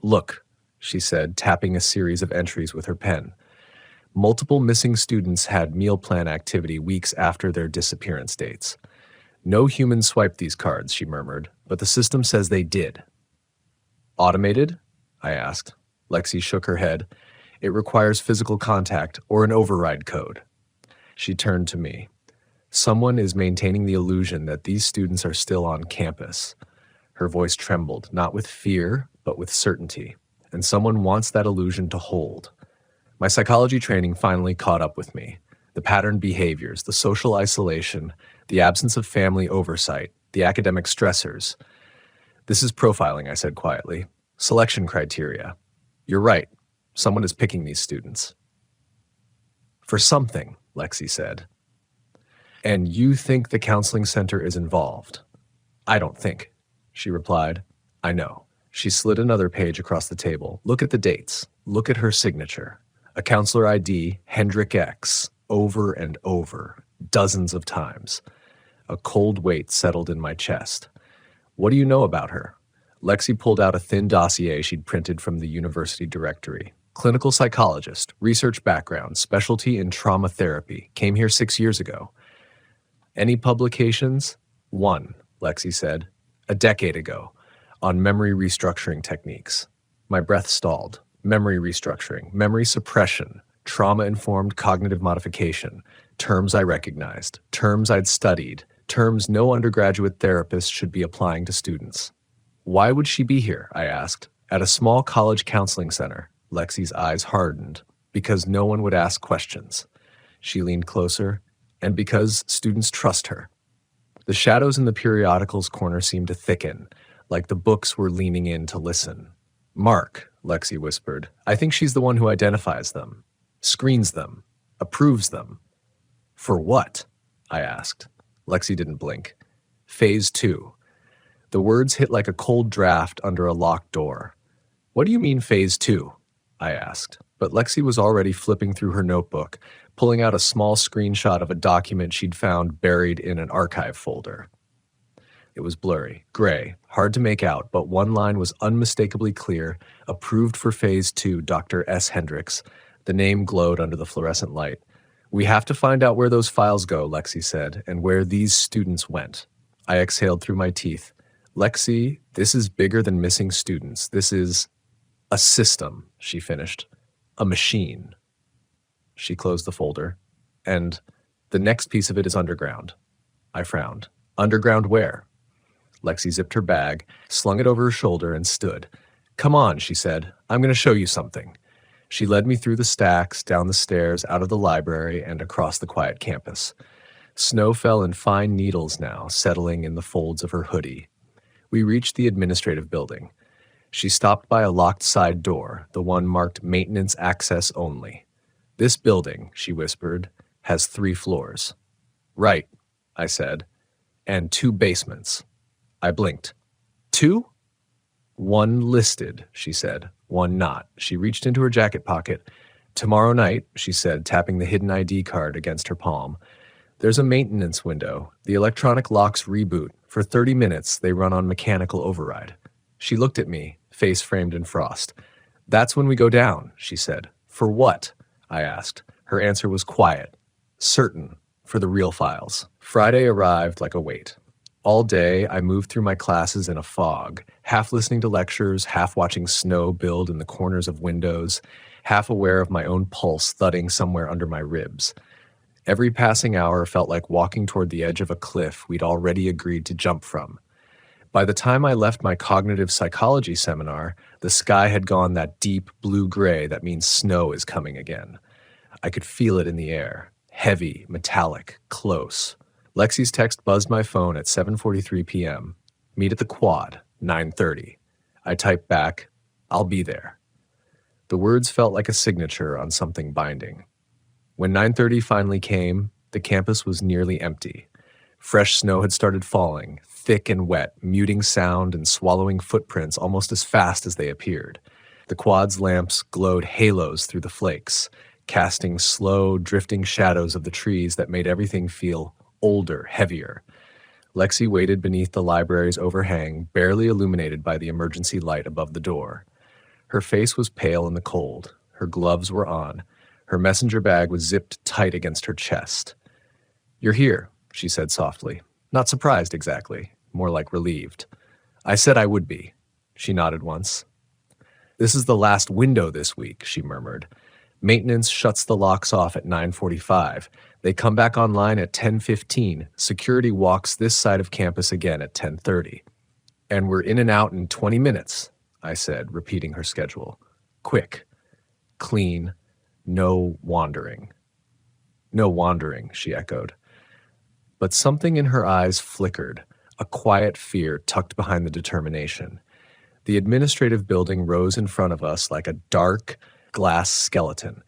Look, she said, tapping a series of entries with her pen. Multiple missing students had meal plan activity weeks after their disappearance dates. No human swiped these cards, she murmured, but the system says they did. Automated? I asked. Lexi shook her head. It requires physical contact or an override code. She turned to me. Someone is maintaining the illusion that these students are still on campus. Her voice trembled, not with fear, but with certainty. And someone wants that illusion to hold. My psychology training finally caught up with me. The patterned behaviors, the social isolation, the absence of family oversight, the academic stressors. This is profiling, I said quietly. Selection criteria. You're right. Someone is picking these students. For something, Lexi said. And you think the counseling center is involved? I don't think, she replied. I know. She slid another page across the table. Look at the dates. Look at her signature. A counselor ID, Hendrik X, over and over, dozens of times. A cold weight settled in my chest. What do you know about her? Lexi pulled out a thin dossier she'd printed from the university directory. Clinical psychologist, research background, specialty in trauma therapy. Came here 6 years ago. Any publications? One, Lexi said. A decade ago. On memory restructuring techniques. My breath stalled. Memory restructuring, memory suppression, trauma-informed cognitive modification. Terms I recognized. Terms I'd studied. Terms no undergraduate therapist should be applying to students. Why would she be here? I asked. At a small college counseling center. Lexi's eyes hardened. Because no one would ask questions. She leaned closer. And because students trust her. The shadows in the periodicals corner seemed to thicken, like the books were leaning in to listen. Mark, Lexi whispered. I think she's the one who identifies them, screens them, approves them. For what? I asked. Lexi didn't blink. Phase 2. The words hit like a cold draft under a locked door. What do you mean phase 2? I asked. But Lexi was already flipping through her notebook, pulling out a small screenshot of a document she'd found buried in an archive folder. It was blurry, gray, hard to make out, but one line was unmistakably clear, approved for phase 2, Dr. S. Hendricks. The name glowed under the fluorescent light. We have to find out where those files go, Lexi said, and where these students went. I exhaled through my teeth. Lexi, this is bigger than missing students. This is a system, she finished. A machine. She closed the folder. And the next piece of it is underground. I frowned. Underground where? Lexi zipped her bag, slung it over her shoulder, and stood. Come on, she said. I'm going to show you something. She led me through the stacks, down the stairs, out of the library, and across the quiet campus. Snow fell in fine needles now, settling in the folds of her hoodie. We reached the administrative building. She stopped by a locked side door, the one marked Maintenance Access Only. This building, she whispered, has 3 floors. Right, I said, and 2 basements. I blinked. 2? 1 listed, she said, 1 not. She reached into her jacket pocket. Tomorrow night, she said, tapping the hidden ID card against her palm. There's a maintenance window. The electronic locks reboot. For 30 minutes, they run on mechanical override. She looked at me, face framed in frost. That's when we go down, she said. For what? I asked. Her answer was quiet. Certain. For the real files. Friday arrived like a weight. All day, I moved through my classes in a fog, half listening to lectures, half watching snow build in the corners of windows, half aware of my own pulse thudding somewhere under my ribs. Every passing hour felt like walking toward the edge of a cliff we'd already agreed to jump from. By the time I left my cognitive psychology seminar, the sky had gone that deep blue-gray that means snow is coming again. I could feel it in the air, heavy, metallic, close. Lexi's text buzzed my phone at 7:43 p.m. Meet at the quad, 9:30. I typed back, I'll be there. The words felt like a signature on something binding. When 9:30 finally came, the campus was nearly empty. Fresh snow had started falling, thick and wet, muting sound and swallowing footprints almost as fast as they appeared. The quad's lamps glowed halos through the flakes, casting slow, drifting shadows of the trees that made everything feel older, heavier. Lexi waited beneath the library's overhang, barely illuminated by the emergency light above the door. Her face was pale in the cold. Her gloves were on. Her messenger bag was zipped tight against her chest. You're here, she said softly. Not surprised exactly, more like relieved. I said I would be. She nodded once. This is the last window this week, she murmured. Maintenance shuts the locks off at 9:45. They come back online at 10:15. Security walks this side of campus again at 10:30. And we're in and out in 20 minutes, I said, repeating her schedule. Quick, clean, no wandering. No wandering, she echoed. But something in her eyes flickered, a quiet fear tucked behind the determination. The administrative building rose in front of us like a dark, glass skeleton.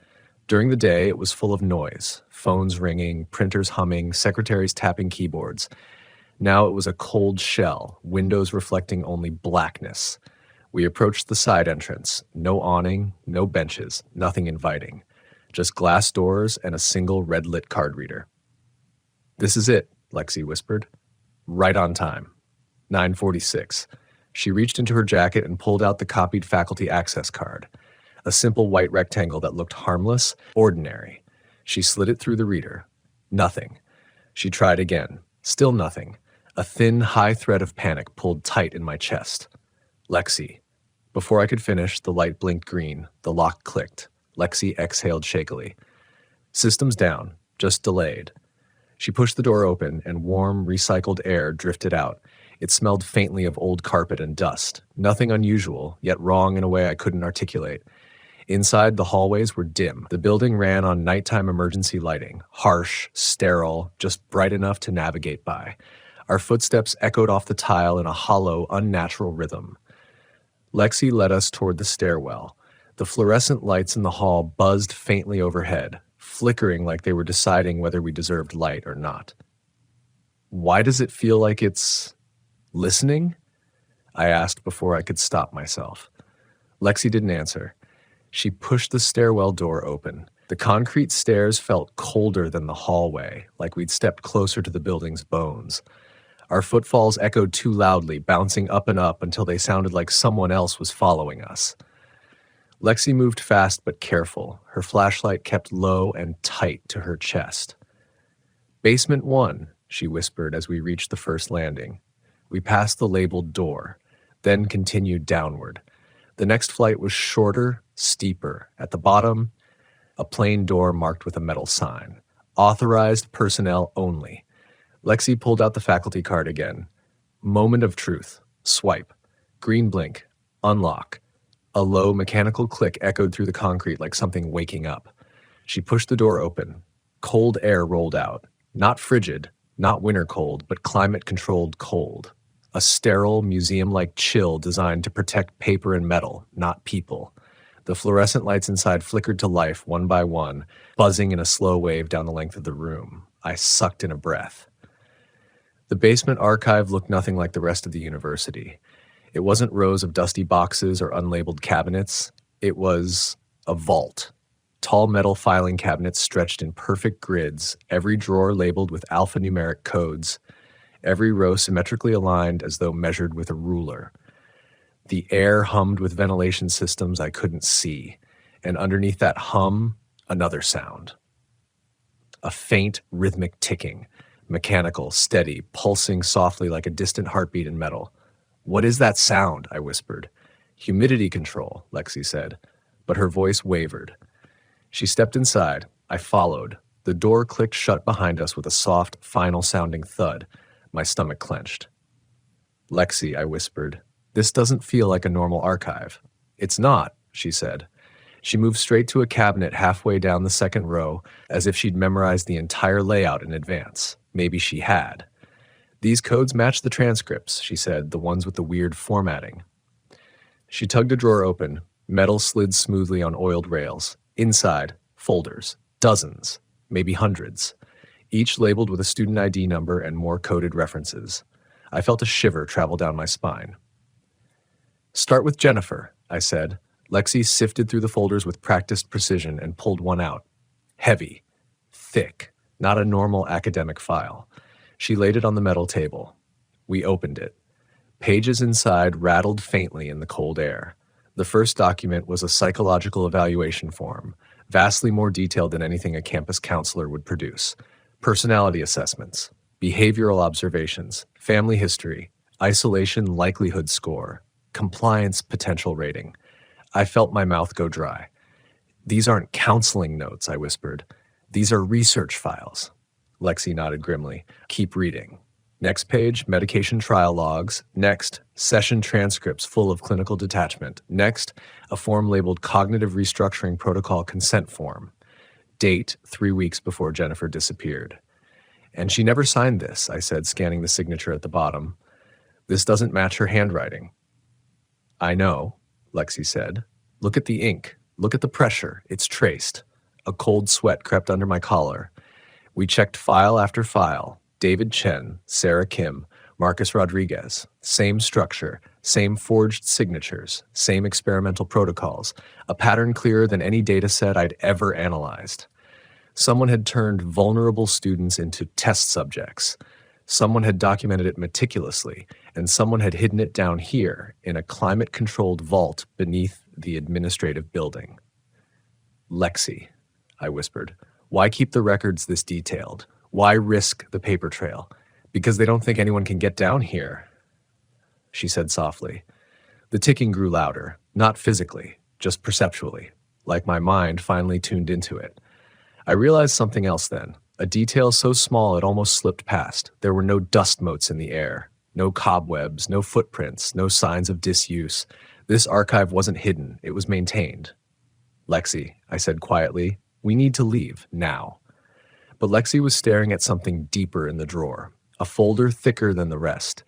During the day, it was full of noise, phones ringing, printers humming, secretaries tapping keyboards. Now it was a cold shell, windows reflecting only blackness. We approached the side entrance. No awning, no benches, nothing inviting. Just glass doors and a single red-lit card reader. "This is it," Lexi whispered. "Right on time. 9:46. She reached into her jacket and pulled out the copied faculty access card. A simple white rectangle that looked harmless, ordinary. She slid it through the reader. Nothing. She tried again. Still nothing. A thin, high thread of panic pulled tight in my chest. "Lexi." Before I could finish, the light blinked green. The lock clicked. Lexi exhaled shakily. "Systems down. Just delayed." She pushed the door open, and warm, recycled air drifted out. It smelled faintly of old carpet and dust. Nothing unusual, yet wrong in a way I couldn't articulate. Inside, the hallways were dim. The building ran on nighttime emergency lighting, harsh, sterile, just bright enough to navigate by. Our footsteps echoed off the tile in a hollow, unnatural rhythm. Lexi led us toward the stairwell. The fluorescent lights in the hall buzzed faintly overhead, flickering like they were deciding whether we deserved light or not. "Why does it feel like it's listening?" I asked before I could stop myself. Lexi didn't answer. She pushed the stairwell door open. The concrete stairs felt colder than the hallway, like we'd stepped closer to the building's bones. Our footfalls echoed too loudly, bouncing up and up until they sounded like someone else was following us. Lexi moved fast but careful, her flashlight kept low and tight to her chest. "Basement 1, she whispered as we reached the first landing. We passed the labeled door, then continued downward. The next flight was shorter, steeper. At the bottom, a plain door marked with a metal sign. Authorized personnel only. Lexi pulled out the faculty card again. Moment of truth. Swipe. Green blink. Unlock. A low mechanical click echoed through the concrete like something waking up. She pushed the door open. Cold air rolled out. Not frigid, not winter cold, but climate-controlled cold. A sterile, museum-like chill designed to protect paper and metal, not people. The fluorescent lights inside flickered to life one by one, buzzing in a slow wave down the length of the room. I sucked in a breath. The basement archive looked nothing like the rest of the university. It wasn't rows of dusty boxes or unlabeled cabinets. It was a vault. Tall metal filing cabinets stretched in perfect grids, every drawer labeled with alphanumeric codes, every row symmetrically aligned as though measured with a ruler. The air hummed with ventilation systems I couldn't see, and underneath that hum, another sound. A faint, rhythmic ticking, mechanical, steady, pulsing softly like a distant heartbeat in metal. "What is that sound?" I whispered. "Humidity control," Lexi said, but her voice wavered. She stepped inside. I followed. The door clicked shut behind us with a soft, final-sounding thud. My stomach clenched. "Lexi," I whispered, "this doesn't feel like a normal archive." "It's not," she said. She moved straight to a cabinet halfway down the second row, as if she'd memorized the entire layout in advance. Maybe she had. "These codes match the transcripts," she said, "the ones with the weird formatting." She tugged a drawer open. Metal slid smoothly on oiled rails. Inside, folders. Dozens, maybe hundreds. Each labeled with a student ID number and more coded references. I felt a shiver travel down my spine. "Start with Jennifer," I said. Lexi sifted through the folders with practiced precision and pulled one out. Heavy. Thick. Not a normal academic file. She laid it on the metal table. We opened it. Pages inside rattled faintly in the cold air. The first document was a psychological evaluation form, vastly more detailed than anything a campus counselor would produce. Personality assessments, behavioral observations, family history, isolation likelihood score, compliance potential rating. I felt my mouth go dry. "These aren't counseling notes," I whispered. "These are research files." Lexi nodded grimly. "Keep reading." Next page, medication trial logs. Next, session transcripts full of clinical detachment. Next, a form labeled Cognitive Restructuring Protocol Consent Form. Date 3 weeks before Jennifer disappeared. And she never signed this, I said, scanning the signature at the bottom. This doesn't match her handwriting. I know, Lexi said. Look at the ink. Look at the pressure. It's traced. A cold sweat crept under my collar. We checked file after file. David Chen, Sarah Kim, Marcus Rodriguez. Same structure, same forged signatures, same experimental protocols. A pattern clearer than any data set I'd ever analyzed. Someone had turned vulnerable students into test subjects. Someone had documented it meticulously, and someone had hidden it down here in a climate-controlled vault beneath the administrative building. Lexi, I whispered, why keep the records this detailed? Why risk the paper trail? Because they don't think anyone can get down here, she said softly. The ticking grew louder, not physically, just perceptually, like my mind finally tuned into it. I realized something else then, a detail so small it almost slipped past. There were no dust motes in the air, no cobwebs, no footprints, no signs of disuse. This archive wasn't hidden, it was maintained. Lexi, I said quietly, we need to leave, now. But Lexi was staring at something deeper in the drawer, a folder thicker than the rest.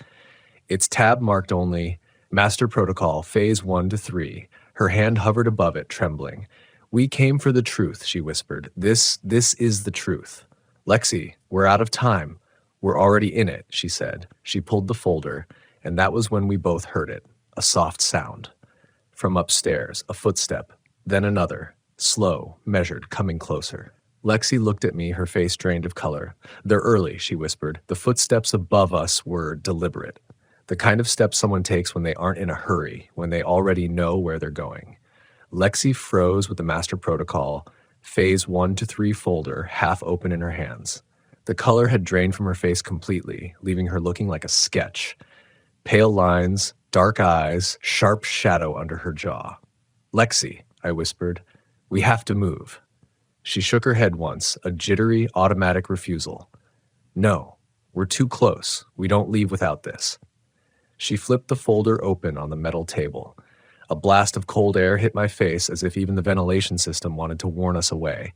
Its tab marked only Master Protocol Phase 1 to 3. Her hand hovered above it, trembling. We came for the truth, she whispered. This is the truth. Lexi, we're out of time. We're already in it, she said. She pulled the folder, and that was when we both heard it, a soft sound. From upstairs, a footstep, then another, slow, measured, coming closer. Lexi looked at me, her face drained of color. They're early, she whispered. The footsteps above us were deliberate. The kind of steps someone takes when they aren't in a hurry, when they already know where they're going. Lexi froze with the Master Protocol, Phase 1 to 3 folder, half open in her hands. The color had drained from her face completely, leaving her looking like a sketch. Pale lines, dark eyes, sharp shadow under her jaw. Lexi, I whispered, we have to move. She shook her head once, a jittery, automatic refusal. No, we're too close. We don't leave without this. She flipped the folder open on the metal table. A blast of cold air hit my face as if even the ventilation system wanted to warn us away.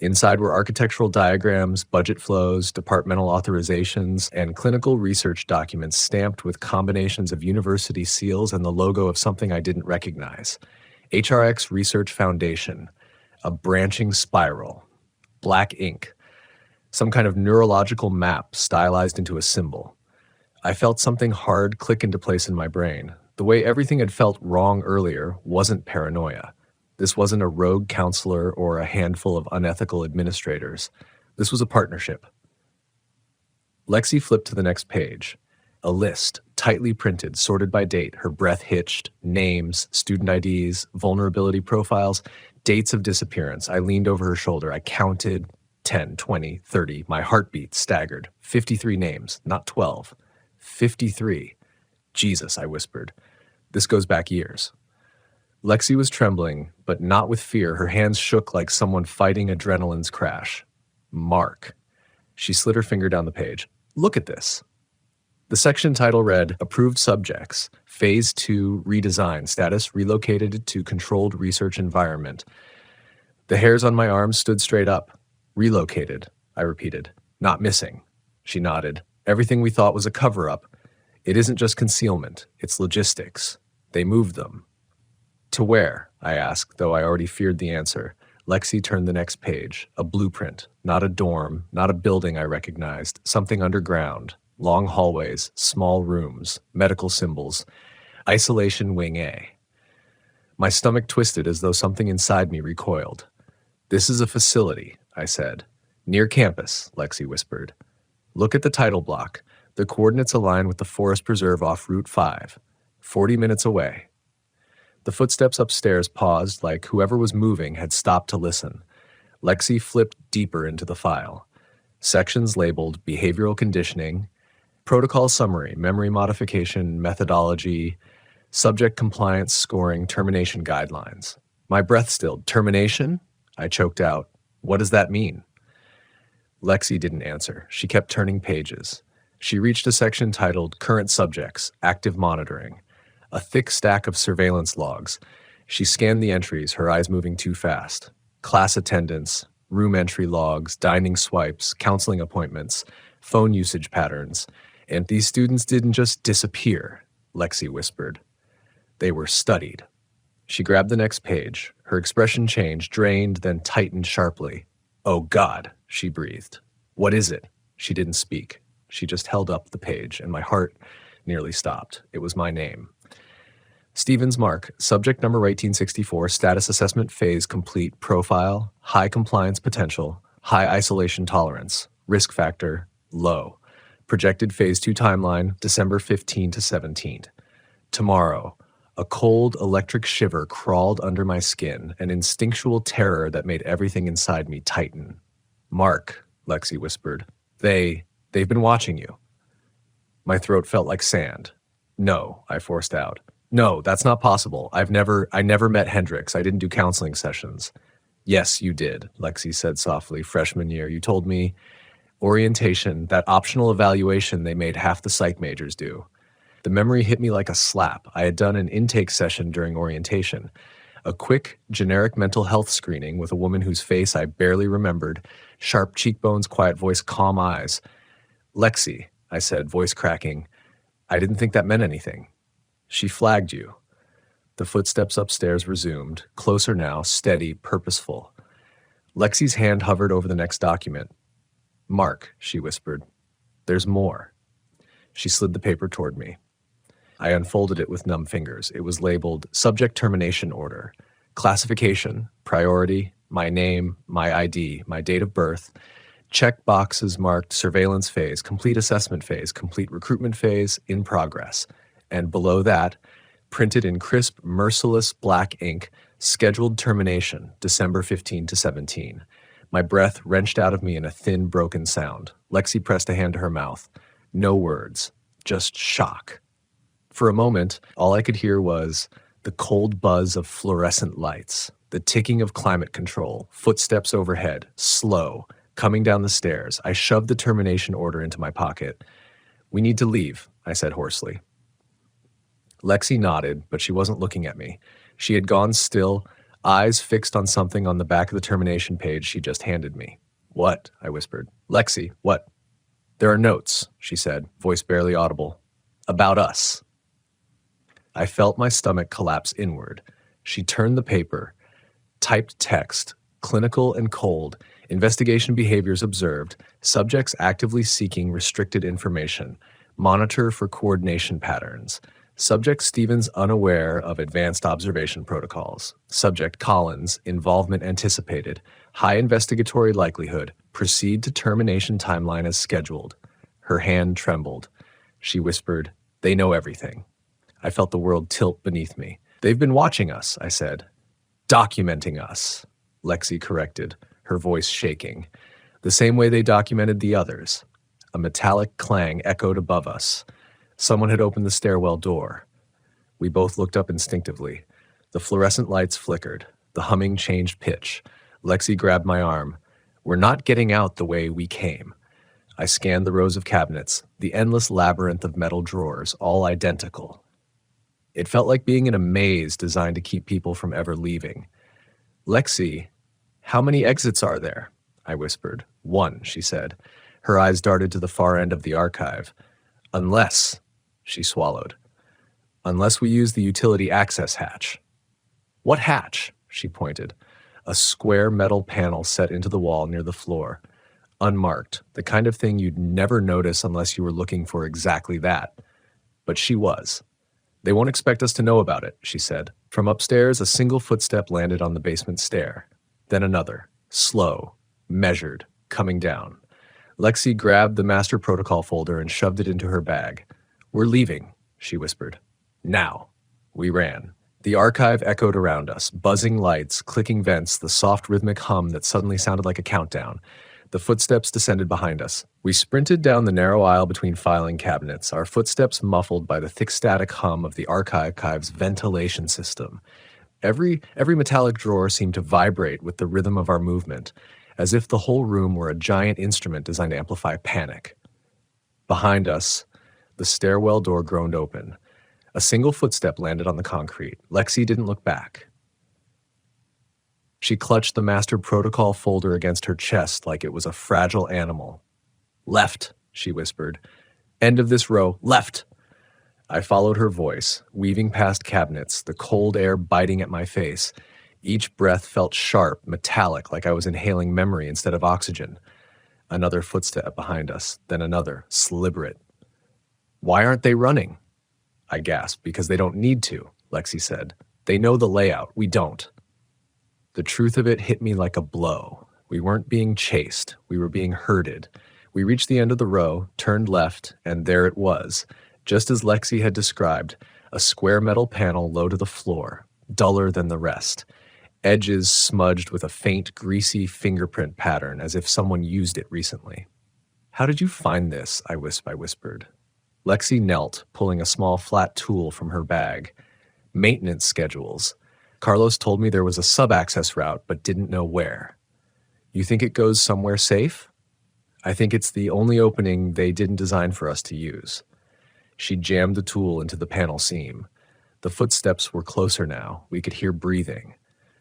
Inside were architectural diagrams, budget flows, departmental authorizations, and clinical research documents stamped with combinations of university seals and the logo of something I didn't recognize. HRX Research Foundation. A branching spiral. Black ink. Some kind of neurological map stylized into a symbol. I felt something hard click into place in my brain. The way everything had felt wrong earlier wasn't paranoia. This wasn't a rogue counselor or a handful of unethical administrators. This was a partnership. Lexi flipped to the next page. A list, tightly printed, sorted by date, her breath hitched, names, student IDs, vulnerability profiles, dates of disappearance. I leaned over her shoulder. I counted 10, 20, 30. My heartbeat staggered. 53 names, not 12. 53. Jesus, I whispered. This goes back years. Lexi was trembling, but not with fear. Her hands shook like someone fighting adrenaline's crash. Mark. She slid her finger down the page. Look at this. The section title read, Approved Subjects, Phase 2 Redesign, Status Relocated to Controlled Research Environment. The hairs on my arms stood straight up. Relocated, I repeated. Not missing. She nodded. Everything we thought was a cover-up. It isn't just concealment, it's logistics. They moved them. To where? I asked, though I already feared the answer. Lexi turned the next page. A blueprint, not a dorm, not a building I recognized, something underground. Long hallways, small rooms, medical symbols. Isolation Wing A. My stomach twisted as though something inside me recoiled. This is a facility, I said. Near campus, Lexi whispered. Look at the title block. The coordinates align with the forest preserve off Route 5. 40 minutes away. The footsteps upstairs paused like whoever was moving had stopped to listen. Lexi flipped deeper into the file. Sections labeled Behavioral Conditioning, Protocol Summary, Memory Modification, Methodology, Subject Compliance Scoring, Termination Guidelines. My breath stilled. Termination? I choked out. What does that mean? Lexi didn't answer. She kept turning pages. She reached a section titled Current Subjects, Active Monitoring. A thick stack of surveillance logs. She scanned the entries, her eyes moving too fast. Class attendance, room entry logs, dining swipes, counseling appointments, phone usage patterns. And these students didn't just disappear, Lexi whispered. They were studied. She grabbed the next page. Her expression changed, drained, then tightened sharply. Oh, God, she breathed. What is it? She didn't speak. She just held up the page, and my heart nearly stopped. It was my name. Stevens Mark, subject number 1864, status assessment phase complete, profile, high compliance potential, high isolation tolerance, risk factor, low. Projected phase 2 timeline, December 15 to 17. Tomorrow, a cold electric shiver crawled under my skin, an instinctual terror that made everything inside me tighten. Mark, Lexi whispered, they've been watching you. My throat felt like sand. No, I forced out. No, that's not possible. I never met Hendrix. I didn't do counseling sessions. Yes, you did, Lexi said softly, freshman year. You told me orientation, that optional evaluation they made half the psych majors do. The memory hit me like a slap. I had done an intake session during orientation. A quick, generic mental health screening with a woman whose face I barely remembered, sharp cheekbones, quiet voice, calm eyes. Lexi, I said, voice cracking. I didn't think that meant anything. She flagged you. The footsteps upstairs resumed, closer now, steady, purposeful. Lexi's hand hovered over the next document. Mark, she whispered. There's more. She slid the paper toward me. I unfolded it with numb fingers. It was labeled Subject Termination Order. Classification, priority, my name, my ID, my date of birth. Check boxes marked surveillance phase, complete assessment phase, complete recruitment phase, in progress. And below that, printed in crisp, merciless black ink, scheduled termination, December 15 to 17. My breath wrenched out of me in a thin, broken sound. Lexi pressed a hand to her mouth. No words, just shock. For a moment, all I could hear was the cold buzz of fluorescent lights, the ticking of climate control, footsteps overhead, slow, coming down the stairs. I shoved the termination order into my pocket. We need to leave, I said hoarsely. Lexi nodded, but she wasn't looking at me. She had gone still, eyes fixed on something on the back of the termination page she just handed me. What? I whispered. Lexi, what? There are notes, she said, voice barely audible. About us. I felt my stomach collapse inward. She turned the paper. Typed text, clinical and cold, investigation behaviors observed, subjects actively seeking restricted information, monitor for coordination patterns. Subject Stevens unaware of advanced observation protocols. Subject Collins, involvement anticipated. High investigatory likelihood. Proceed to termination timeline as scheduled. Her hand trembled. She whispered, they know everything. I felt the world tilt beneath me. They've been watching us, I said. Documenting us, Lexi corrected, her voice shaking. The same way they documented the others. A metallic clang echoed above us. Someone had opened the stairwell door. We both looked up instinctively. The fluorescent lights flickered. The humming changed pitch. Lexi grabbed my arm. We're not getting out the way we came. I scanned the rows of cabinets, the endless labyrinth of metal drawers, all identical. It felt like being in a maze designed to keep people from ever leaving. Lexi, how many exits are there? I whispered. 1, she said. Her eyes darted to the far end of the archive. Unless, she swallowed. Unless we use the utility access hatch. What hatch? She pointed. A square metal panel set into the wall near the floor. Unmarked, the kind of thing you'd never notice unless you were looking for exactly that. But she was. They won't expect us to know about it, she said. From upstairs, a single footstep landed on the basement stair. Then another, slow, measured, coming down. Lexi grabbed the master protocol folder and shoved it into her bag. We're leaving, she whispered. Now. We ran. The archive echoed around us, buzzing lights, clicking vents, the soft rhythmic hum that suddenly sounded like a countdown. The footsteps descended behind us. We sprinted down the narrow aisle between filing cabinets, our footsteps muffled by the thick static hum of the archive's ventilation system. Every metallic drawer seemed to vibrate with the rhythm of our movement, as if the whole room were a giant instrument designed to amplify panic. Behind us, the stairwell door groaned open. A single footstep landed on the concrete. Lexi didn't look back. She clutched the master protocol folder against her chest like it was a fragile animal. "Left," she whispered. "End of this row, left." I followed her voice, weaving past cabinets, the cold air biting at my face. Each breath felt sharp, metallic, like I was inhaling memory instead of oxygen. Another footstep behind us, then another, sliberate. "Why aren't they running?" I gasped. "Because they don't need to," Lexi said. "They know the layout. We don't." The truth of it hit me like a blow. We weren't being chased. We were being herded. We reached the end of the row, turned left, and there it was, just as Lexi had described, a square metal panel low to the floor, duller than the rest. Edges smudged with a faint, greasy fingerprint pattern, as if someone used it recently. "How did you find this?" I whispered. Lexi knelt, pulling a small flat tool from her bag. "Maintenance schedules. Carlos told me there was a sub-access route, but didn't know where." "You think it goes somewhere safe?" "I think it's the only opening they didn't design for us to use." She jammed the tool into the panel seam. The footsteps were closer now. We could hear breathing.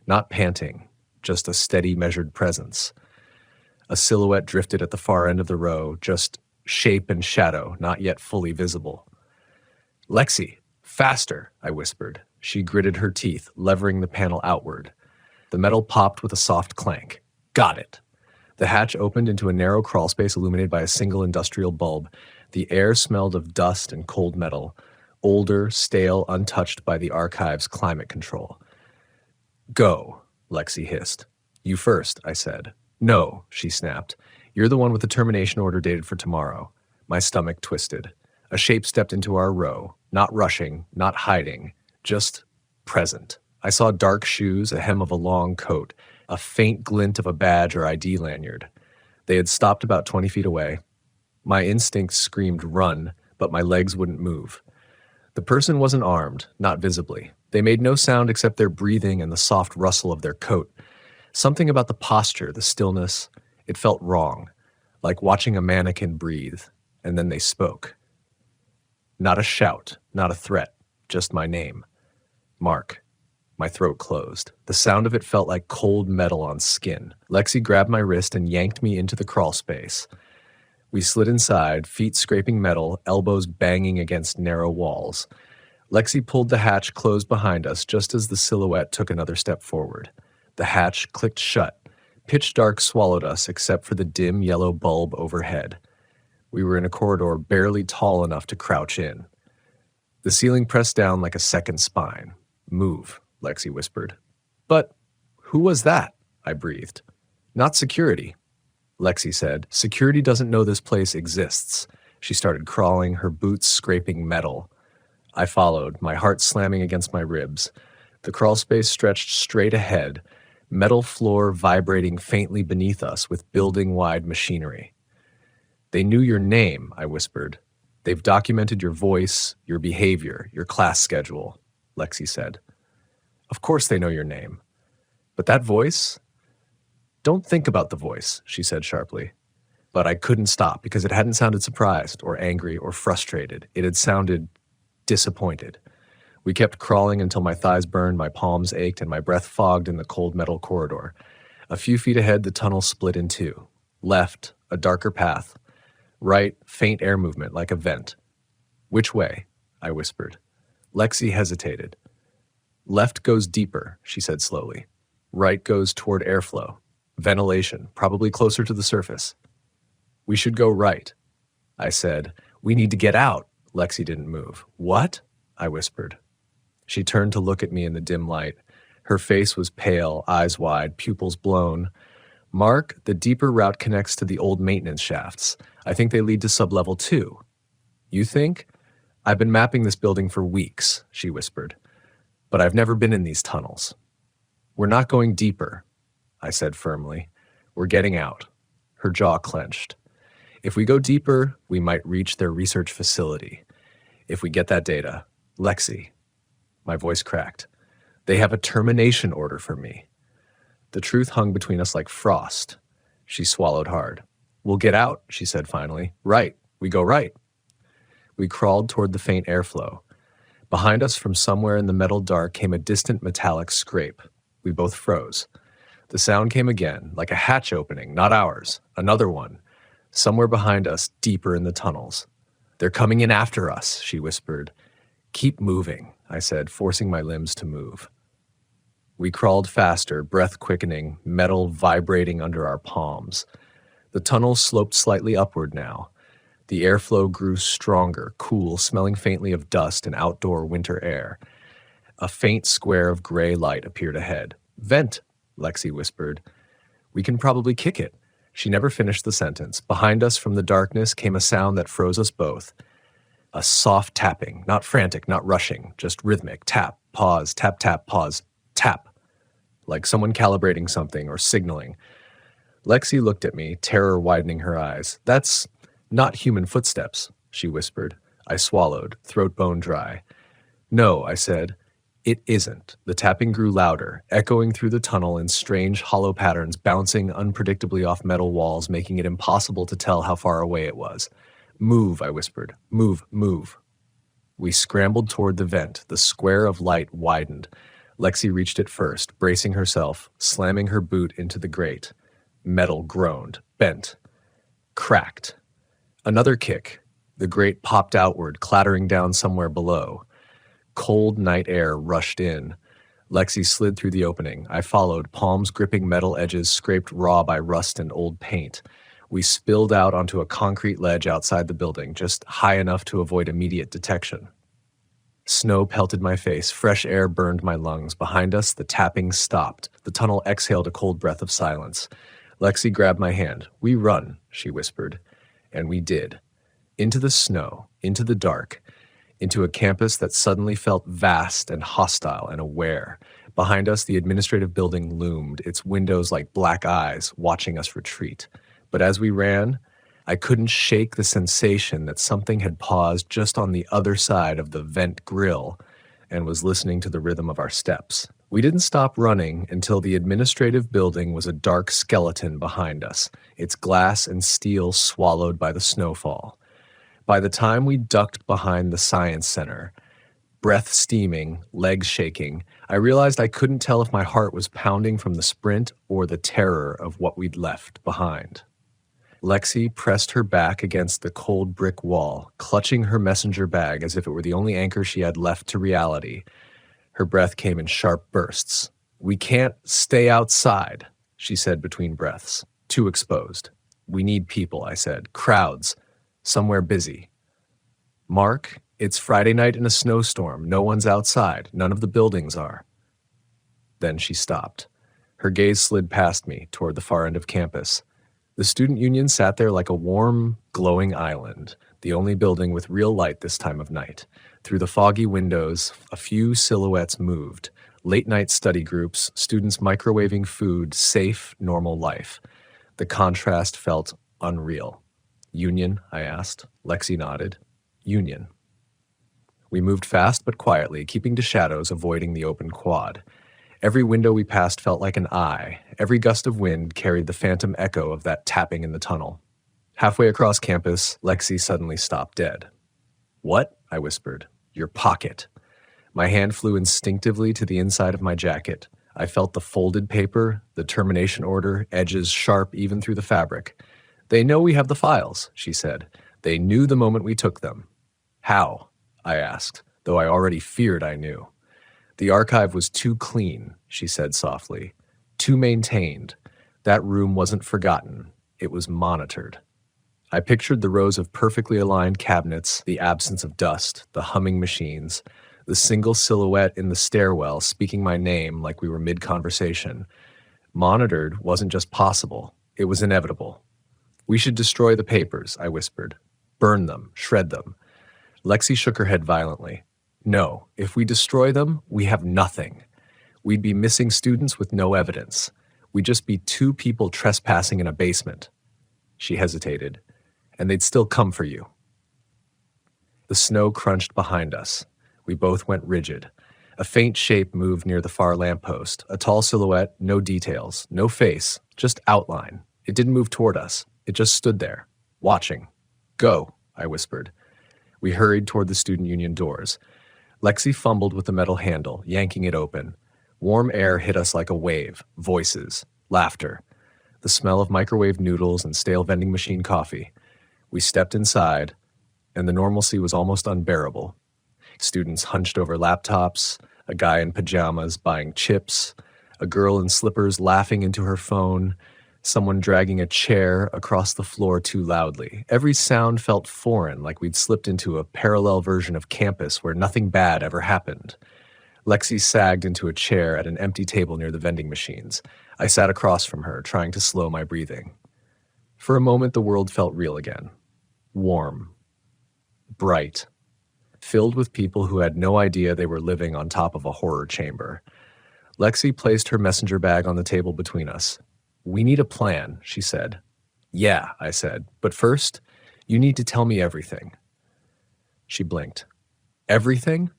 Not panting, just a steady, measured presence. A silhouette drifted at the far end of the row, just shape and shadow, not yet fully visible. "Lexi, faster," I whispered. She gritted her teeth, levering the panel outward. The metal popped with a soft clank. "Got it." The hatch opened into a narrow crawlspace illuminated by a single industrial bulb. The air smelled of dust and cold metal, older, stale, untouched by the archive's climate control. "Go," Lexi hissed. "You first," I said. "No," she snapped. "You're the one with the termination order dated for tomorrow." My stomach twisted. A shape stepped into our row, not rushing, not hiding, just present. I saw dark shoes, a hem of a long coat, a faint glint of a badge or ID lanyard. They had stopped about 20 feet away. My instincts screamed run, but my legs wouldn't move. The person wasn't armed, not visibly. They made no sound except their breathing and the soft rustle of their coat. Something about the posture, the stillness, it felt wrong, like watching a mannequin breathe, and then they spoke. Not a shout, not a threat, just my name. Mark. My throat closed. The sound of it felt like cold metal on skin. Lexi grabbed my wrist and yanked me into the crawl space. We slid inside, feet scraping metal, elbows banging against narrow walls. Lexi pulled the hatch closed behind us just as the silhouette took another step forward. The hatch clicked shut. Pitch dark swallowed us except for the dim yellow bulb overhead. We were in a corridor barely tall enough to crouch in. The ceiling pressed down like a second spine. "Move," Lexi whispered. "But who was that?" I breathed. "Not security." Lexi said, "Security doesn't know this place exists." She started crawling, her boots scraping metal. I followed, my heart slamming against my ribs. The crawl space stretched straight ahead, metal floor vibrating faintly beneath us with building-wide machinery. "They knew your name," I whispered. "They've documented your voice, your behavior, your class schedule," Lexi said. "Of course they know your name. But that voice?" "Don't think about the voice," she said sharply. But I couldn't stop because it hadn't sounded surprised or angry or frustrated. It had sounded disappointed. We kept crawling until my thighs burned, my palms ached, and my breath fogged in the cold metal corridor. A few feet ahead, the tunnel split in two. Left, a darker path. Right, faint air movement like a vent. "Which way?" I whispered. Lexi hesitated. "Left goes deeper," she said slowly. "Right goes toward airflow. Ventilation, probably closer to the surface." "We should go right," I said. "We need to get out." Lexi didn't move. "What?" I whispered. She turned to look at me in the dim light. Her face was pale, eyes wide, pupils blown. "Mark, the deeper route connects to the old maintenance shafts. I think they lead to sublevel 2. "You think?" "I've been mapping this building for weeks," she whispered. "But I've never been in these tunnels." "We're not going deeper," I said firmly. "We're getting out." Her jaw clenched. "If we go deeper, we might reach their research facility. If we get that data, Lexi," my voice cracked, "they have a termination order for me." The truth hung between us like frost. She swallowed hard. "We'll get out," she said finally. "Right. We go right." We crawled toward the faint airflow. Behind us from somewhere in the metal dark came a distant metallic scrape. We both froze. The sound came again, like a hatch opening, not ours. Another one. Somewhere behind us, deeper in the tunnels. "They're coming in after us," she whispered. "Keep moving," I said, forcing my limbs to move. We crawled faster, breath quickening, metal vibrating under our palms. The tunnel sloped slightly upward now. The airflow grew stronger, cool, smelling faintly of dust and outdoor winter air. A faint square of gray light appeared ahead. "Vent," Lexi whispered. "We can probably kick it." She never finished the sentence. Behind us from the darkness came a sound that froze us both. A soft tapping, not frantic, not rushing, just rhythmic. Tap, pause, tap, tap, pause, tap. Like someone calibrating something or signaling. Lexi looked at me, terror widening her eyes. "That's not human footsteps," she whispered. I swallowed, throat bone dry. "No," I said. "It isn't." The tapping grew louder, echoing through the tunnel in strange, hollow patterns, bouncing unpredictably off metal walls, making it impossible to tell how far away it was. "Move," I whispered. "Move, move." We scrambled toward the vent. The square of light widened. Lexi reached it first, bracing herself, slamming her boot into the grate. Metal groaned, bent, cracked. Another kick. The grate popped outward, clattering down somewhere below. Cold night air rushed in. Lexi slid through the opening. I followed, palms gripping metal edges scraped raw by rust and old paint. We spilled out onto a concrete ledge outside the building, just high enough to avoid immediate detection. Snow pelted my face. Fresh air burned my lungs. Behind us, the tapping stopped. The tunnel exhaled a cold breath of silence. Lexi grabbed my hand. "We run," she whispered. And we did. Into the snow, into the dark, into a campus that suddenly felt vast and hostile and aware. Behind us, the administrative building loomed, its windows like black eyes, watching us retreat. But as we ran, I couldn't shake the sensation that something had paused just on the other side of the vent grill and was listening to the rhythm of our steps. We didn't stop running until the administrative building was a dark skeleton behind us, its glass and steel swallowed by the snowfall. By the time we ducked behind the science center, breath steaming, legs shaking, I realized I couldn't tell if my heart was pounding from the sprint or the terror of what we'd left behind. Lexi pressed her back against the cold brick wall, clutching her messenger bag as if it were the only anchor she had left to reality. Her breath came in sharp bursts. "We can't stay outside," she said between breaths. "Too exposed." "We need people," I said. "Crowds. Somewhere busy." "Mark, it's Friday night in a snowstorm. No one's outside. None of the buildings are." Then she stopped. Her gaze slid past me, toward the far end of campus. The student union sat there like a warm, glowing island, the only building with real light this time of night. Through the foggy windows, a few silhouettes moved. Late-night study groups, students microwaving food, safe, normal life. The contrast felt unreal. "Union?" I asked. Lexi nodded. "Union." We moved fast but quietly, keeping to shadows, avoiding the open quad. Every window we passed felt like an eye. Every gust of wind carried the phantom echo of that tapping in the tunnel. Halfway across campus, Lexi suddenly stopped dead. "What?" I whispered. "Your pocket." My hand flew instinctively to the inside of my jacket. I felt the folded paper, the termination order, edges sharp even through the fabric. "They know we have the files," she said. "They knew the moment we took them." "How?" I asked, though I already feared I knew. "The archive was too clean," she said softly. "Too maintained. That room wasn't forgotten. It was monitored." I pictured the rows of perfectly aligned cabinets, the absence of dust, the humming machines, the single silhouette in the stairwell speaking my name like we were mid-conversation. Monitored wasn't just possible. It was inevitable. "We should destroy the papers," I whispered. "Burn them, shred them." Lexi shook her head violently. "No, if we destroy them, we have nothing. We'd be missing students with no evidence. We'd just be two people trespassing in a basement." She hesitated. "And they'd still come for you." The snow crunched behind us. We both went rigid. A faint shape moved near the far lamppost. A tall silhouette, no details, no face, just outline. It didn't move toward us. It just stood there, watching. "Go," I whispered. We hurried toward the student union doors. Lexi fumbled with the metal handle, yanking it open. Warm air hit us like a wave. Voices. Laughter. The smell of microwave noodles and stale vending machine coffee. We stepped inside, and the normalcy was almost unbearable. Students hunched over laptops, a guy in pajamas buying chips, a girl in slippers laughing into her phone, someone dragging a chair across the floor too loudly. Every sound felt foreign, like we'd slipped into a parallel version of campus where nothing bad ever happened. Lexi sagged into a chair at an empty table near the vending machines. I sat across from her, trying to slow my breathing. For a moment, the world felt real again. Warm. Bright. Filled with people who had no idea they were living on top of a horror chamber. Lexi placed her messenger bag on the table between us. "We need a plan," she said. "Yeah," I said, "but first, you need to tell me everything." She blinked. "Everything?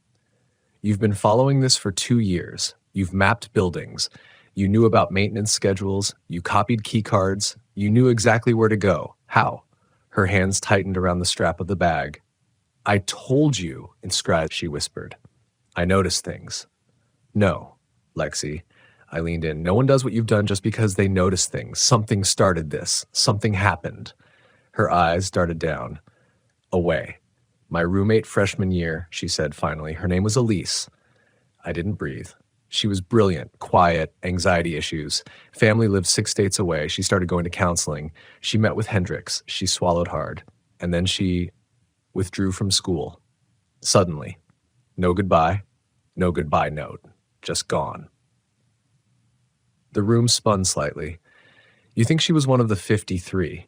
You've been following this for 2 years. You've mapped buildings. You knew about maintenance schedules. You copied key cards. You knew exactly where to go. How?" Her hands tightened around the strap of the bag. "I told you," inscribed, she whispered. "I noticed things." "No, Lexi." I leaned in. "No one does what you've done just because they notice things. Something started this. Something happened." Her eyes darted down. "Away. My roommate freshman year," she said finally. "Her name was Elise." I didn't breathe. She was brilliant, quiet, anxiety issues. Family lived 6 states away. She started going to counseling. She met with Hendrix. She swallowed hard. And then she withdrew from school. Suddenly. No goodbye. No goodbye note. Just gone. The room spun slightly. "You think she was one of the 53?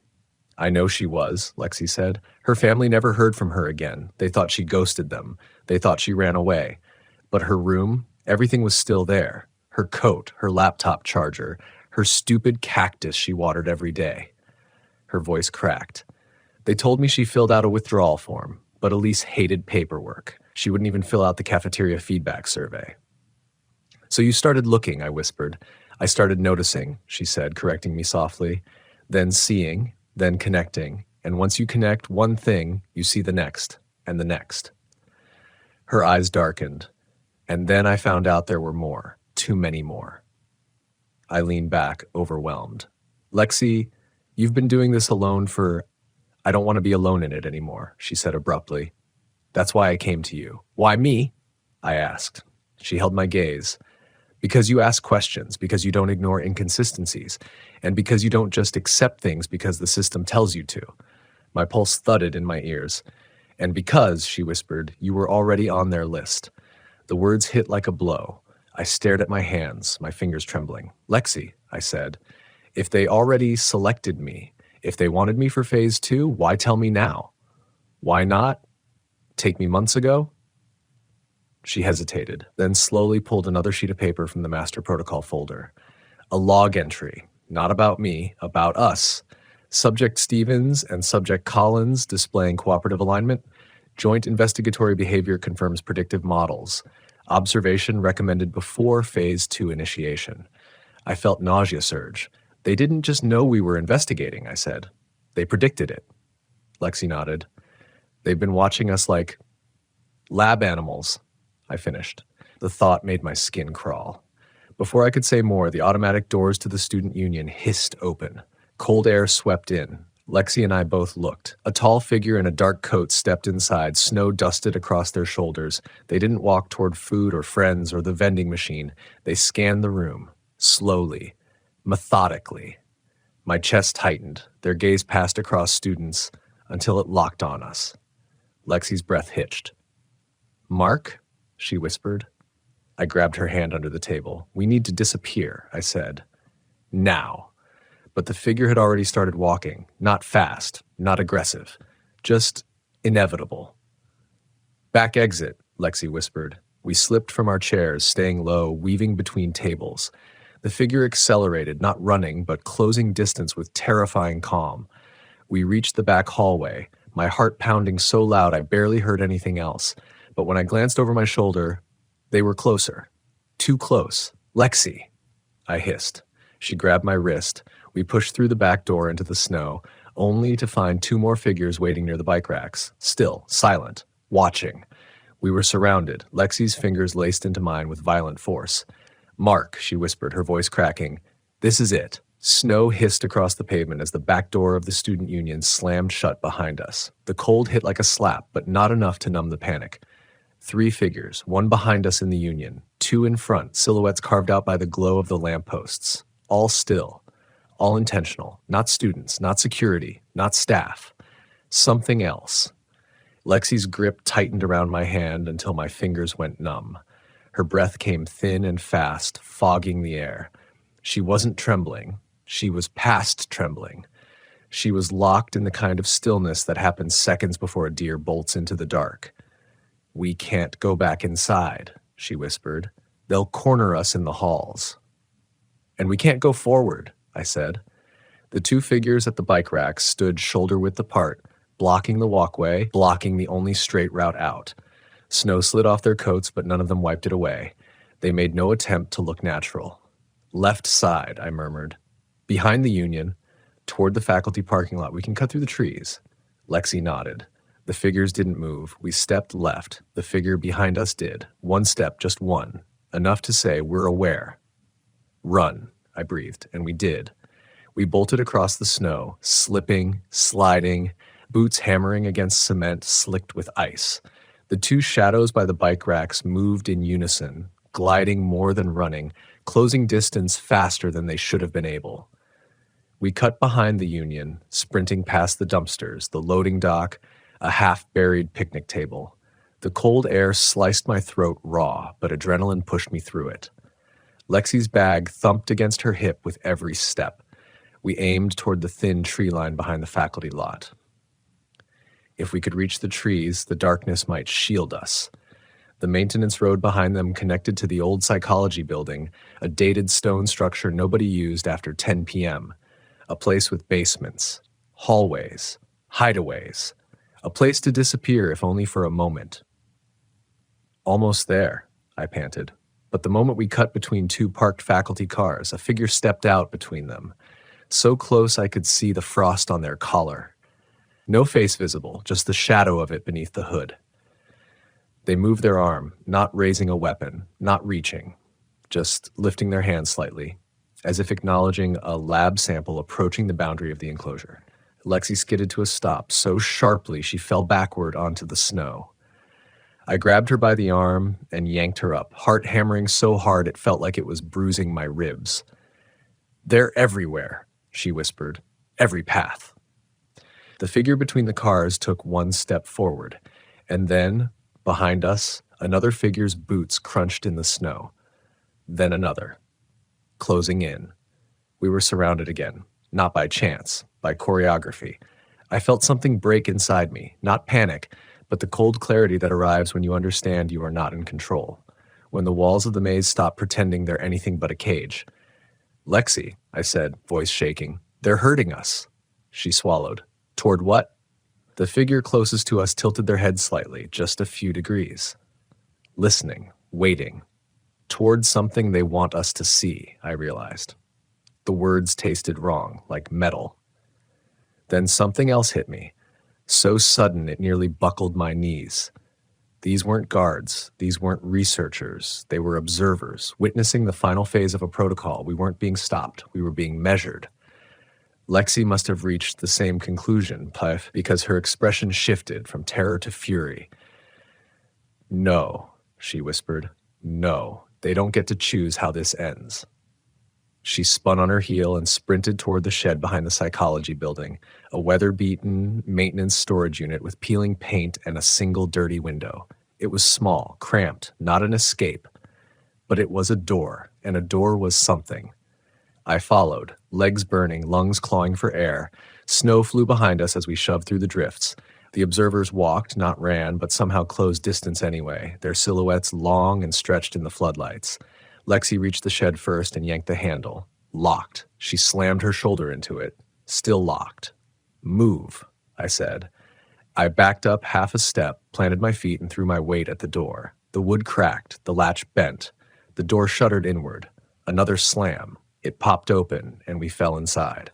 "I know she was," Lexi said. "Her family never heard from her again. They thought she ghosted them. They thought she ran away. But her room, everything was still there. Her coat, her laptop charger, her stupid cactus she watered every day." Her voice cracked. "They told me she filled out a withdrawal form, but Elise hated paperwork. She wouldn't even fill out the cafeteria feedback survey." "So you started looking," I whispered. "I started noticing," she said, correcting me softly, "then seeing, then connecting, and once you connect one thing, you see the next, and the next." Her eyes darkened, and then I found out there were more, too many more. I leaned back, overwhelmed. "Lexi, you've been doing this alone for... I don't want to be alone in it anymore," she said abruptly. "That's why I came to you." "Why me?" I asked. She held my gaze. "Because you ask questions, because you don't ignore inconsistencies, and because you don't just accept things because the system tells you to." My pulse thudded in my ears. "And because," she whispered, "you were already on their list." The words hit like a blow. I stared at my hands, my fingers trembling. "Lexi," I said, "if they already selected me, if they wanted me for phase 2, why tell me now? Why not take me months ago?" She hesitated, then slowly pulled another sheet of paper from the master protocol folder. A log entry, not about me, about us. Subject Stevens and Subject Collins displaying cooperative alignment. Joint investigatory behavior confirms predictive models. Observation recommended before phase 2 initiation. I felt nausea surge. "They didn't just know we were investigating," I said. "They predicted it." Lexi nodded. "They've been watching us like lab animals," I finished. The thought made my skin crawl. Before I could say more, the automatic doors to the student union hissed open. Cold air swept in. Lexi and I both looked. A tall figure in a dark coat stepped inside, snow dusted across their shoulders. They didn't walk toward food or friends or the vending machine. They scanned the room, slowly, methodically. My chest tightened. Their gaze passed across students until it locked on us. Lexi's breath hitched. "Mark?" she whispered. I grabbed her hand under the table. "We need to disappear," I said. "Now." But the figure had already started walking, not fast, not aggressive, just inevitable. "Back exit," Lexi whispered. We slipped from our chairs, staying low, weaving between tables. The figure accelerated, not running, but closing distance with terrifying calm. We reached the back hallway, my heart pounding so loud I barely heard anything else. But when I glanced over my shoulder, they were closer. Too close. "Lexi!" I hissed. She grabbed my wrist. We pushed through the back door into the snow, only to find 2 more figures waiting near the bike racks. Still, silent, watching. We were surrounded, Lexi's fingers laced into mine with violent force. "Mark," she whispered, her voice cracking. This is it. Snow hissed across the pavement as the back door of the student union slammed shut behind us. The cold hit like a slap, but not enough to numb the panic. 3 figures, one behind us in the union, 2 in front, silhouettes carved out by the glow of the lampposts. All still, all intentional, not students, not security, not staff. Something else. Lexi's grip tightened around my hand until my fingers went numb. Her breath came thin and fast, fogging the air. She wasn't trembling. She was past trembling. She was locked in the kind of stillness that happens seconds before a deer bolts into the dark. "We can't go back inside," she whispered. "They'll corner us in the halls." "And we can't go forward," I said. The 2 figures at the bike racks stood shoulder-width apart, blocking the walkway, blocking the only straight route out. Snow slid off their coats, but none of them wiped it away. They made no attempt to look natural. "Left side," I murmured. "Behind the union, toward the faculty parking lot. We can cut through the trees." Lexi nodded. The figures didn't move. We stepped left. The figure behind us did. 1 step, just 1. Enough to say, "We're aware." "Run," I breathed, and we did. We bolted across the snow, slipping, sliding, boots hammering against cement slicked with ice. The 2 shadows by the bike racks moved in unison, gliding more than running, closing distance faster than they should have been able. We cut behind the union, sprinting past the dumpsters, the loading dock, a half-buried picnic table. The cold air sliced my throat raw, but adrenaline pushed me through it. Lexi's bag thumped against her hip with every step. We aimed toward the thin tree line behind the faculty lot. If we could reach the trees, the darkness might shield us. The maintenance road behind them connected to the old psychology building, a dated stone structure nobody used after 10 p.m., a place with basements, hallways, hideaways, a place to disappear if only for a moment. "Almost there," I panted. But the moment we cut between 2 parked faculty cars, a figure stepped out between them, so close I could see the frost on their collar. No face visible, just the shadow of it beneath the hood. They moved their arm, not raising a weapon, not reaching, just lifting their hand slightly, as if acknowledging a lab sample approaching the boundary of the enclosure. Lexi skidded to a stop so sharply she fell backward onto the snow. I grabbed her by the arm and yanked her up, heart hammering so hard it felt like it was bruising my ribs. "They're everywhere," she whispered. "Every path." The figure between the cars took 1 step forward, and then, behind us, another figure's boots crunched in the snow. Then another. Closing in. We were surrounded again, not by chance, by choreography. I felt something break inside me, not panic, but the cold clarity that arrives when you understand you are not in control, when the walls of the maze stop pretending they're anything but a cage. "Lexi," I said, voice shaking, "they're hurting us." She swallowed. "Toward what?" The figure closest to us tilted their head slightly, just a few degrees. Listening, waiting. Toward something they want us to see, I realized. The words tasted wrong, like metal. Then something else hit me, so sudden it nearly buckled my knees. These weren't guards, these weren't researchers, they were observers, witnessing the final phase of a protocol. We weren't being stopped, we were being measured. Lexi must have reached the same conclusion, because her expression shifted from terror to fury. "No," she whispered. "No, they don't get to choose how this ends." She spun on her heel and sprinted toward the shed behind the psychology building, a weather-beaten maintenance storage unit with peeling paint and a single dirty window. It was small, cramped, not an escape. But it was a door, and a door was something. I followed, legs burning, lungs clawing for air. Snow flew behind us as we shoved through the drifts. The observers walked, not ran, but somehow closed distance anyway, their silhouettes long and stretched in the floodlights. Lexi reached the shed first and yanked the handle. Locked. She slammed her shoulder into it. Still locked. "Move," I said. I backed up half a step, planted my feet, and threw my weight at the door. The wood cracked. The latch bent. The door shuddered inward. Another slam. It popped open, and we fell inside.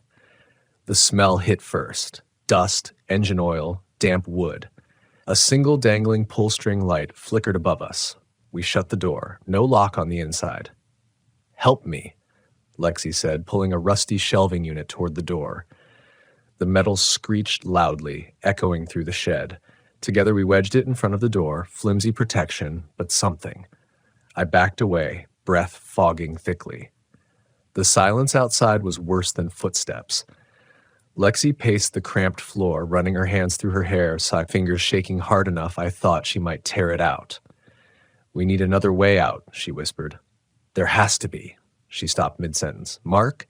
The smell hit first. Dust, engine oil, damp wood. A single dangling pull-string light flickered above us. We shut the door. No lock on the inside. "Help me." Lexi said, pulling a rusty shelving unit toward the door. The metal screeched loudly, echoing through the shed. Together we wedged it in front of the door, flimsy protection, but something. I backed away, breath fogging thickly. The silence outside was worse than footsteps. Lexi paced the cramped floor, running her hands through her hair, fingers shaking hard enough I thought she might tear it out. "We need another way out," she whispered. "There has to be." She stopped mid-sentence. "Mark?"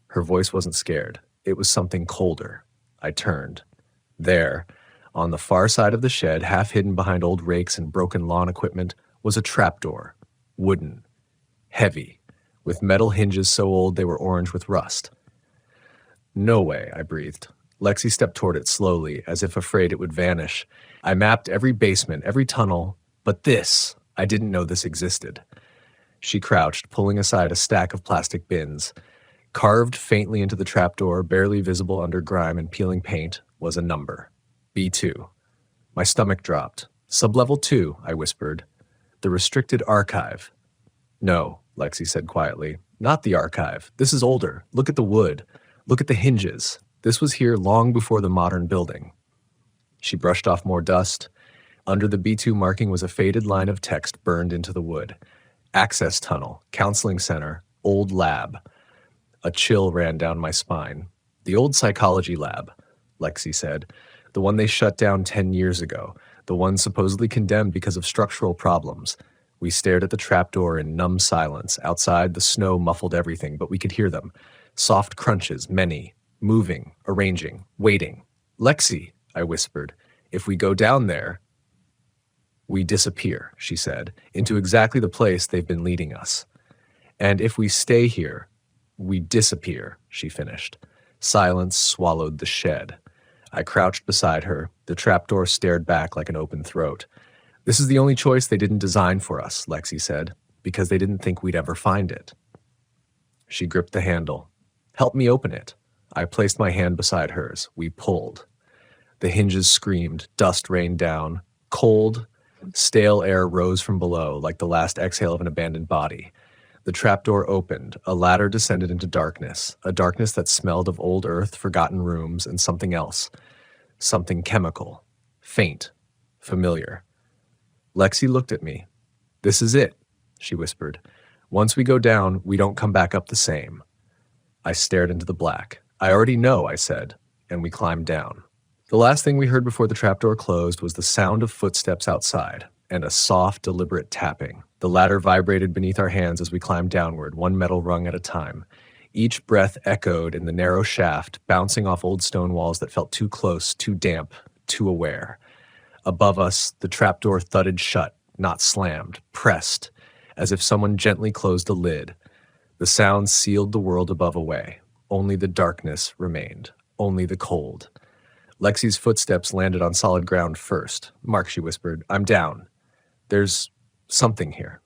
Her voice wasn't scared. It was something colder. I turned. There, on the far side of the shed, half hidden behind old rakes and broken lawn equipment, was a trapdoor. Wooden. Heavy. With metal hinges so old they were orange with rust. "No way," I breathed. Lexi stepped toward it slowly, as if afraid it would vanish. I mapped every basement, every tunnel, but this, I didn't know this existed. She crouched, pulling aside a stack of plastic bins. Carved faintly into the trapdoor, barely visible under grime and peeling paint, was a number. B2. My stomach dropped. "Sublevel 2, I whispered. "The restricted archive." "No," Lexi said quietly. "Not the archive. This is older. Look at the wood. Look at the hinges. This was here long before the modern building." She brushed off more dust. Under the B2 marking was a faded line of text burned into the wood. "Access tunnel, counseling center, old lab." A chill ran down my spine. "The old psychology lab," Lexi said. "The one they shut down 10 years ago. The one supposedly condemned because of structural problems." We stared at the trapdoor in numb silence. Outside, the snow muffled everything, but we could hear them. Soft crunches, many. Moving, arranging, waiting. "Lexi," I whispered. "If we go down there, we disappear," she said, "into exactly the place they've been leading us. And if we stay here, we disappear," she finished. Silence swallowed the shed. I crouched beside her. The trapdoor stared back like an open throat. "This is the only choice they didn't design for us," Lexi said, "because they didn't think we'd ever find it." She gripped the handle. "Help me open it." I placed my hand beside hers. We pulled. The hinges screamed. Dust rained down. Cold, stale air rose from below, like the last exhale of an abandoned body. The trapdoor opened. A ladder descended into darkness, a darkness that smelled of old earth, forgotten rooms, and something else. Something chemical. Faint. Familiar. Lexi looked at me. "This is it," she whispered. "Once we go down, we don't come back up the same." I stared into the black. "I already know," I said, and we climbed down. The last thing we heard before the trapdoor closed was the sound of footsteps outside, and a soft, deliberate tapping. The ladder vibrated beneath our hands as we climbed downward, one metal rung at a time. Each breath echoed in the narrow shaft, bouncing off old stone walls that felt too close, too damp, too aware. Above us, the trapdoor thudded shut, not slammed, pressed, as if someone gently closed a lid. The sound sealed the world above away. Only the darkness remained, only the cold. Lexi's footsteps landed on solid ground first. "Mark," she whispered, "I'm down. There's something here."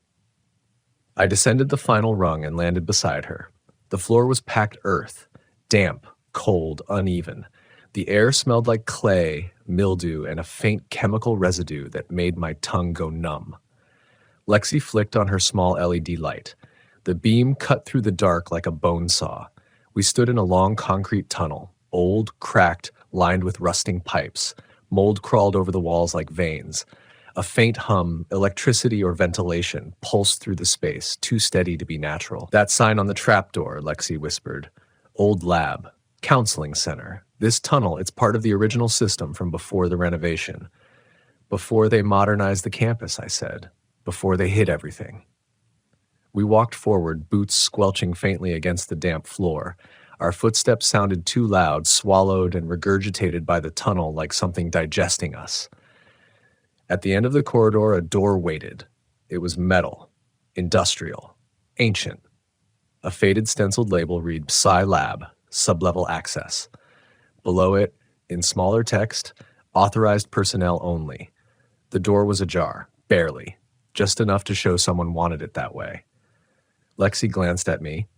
I descended the final rung and landed beside her. The floor was packed earth, damp, cold, uneven. The air smelled like clay, mildew, and a faint chemical residue that made my tongue go numb. Lexi flicked on her small LED light. The beam cut through the dark like a bone saw. We stood in a long concrete tunnel, old, cracked, lined with rusting pipes. Mold crawled over the walls like veins. A faint hum, electricity or ventilation, pulsed through the space, too steady to be natural. "That sign on the trapdoor," Lexi whispered. "Old lab. Counseling center. This tunnel, it's part of the original system from before the renovation." "Before they modernized the campus," I said. "Before they hid everything." We walked forward, boots squelching faintly against the damp floor. Our footsteps sounded too loud, swallowed and regurgitated by the tunnel like something digesting us. At the end of the corridor, a door waited. It was metal, industrial, ancient. A faded stenciled label read Psi Lab, sublevel access. Below it, in smaller text, authorized personnel only. The door was ajar, barely, just enough to show someone wanted it that way. Lexi glanced at me.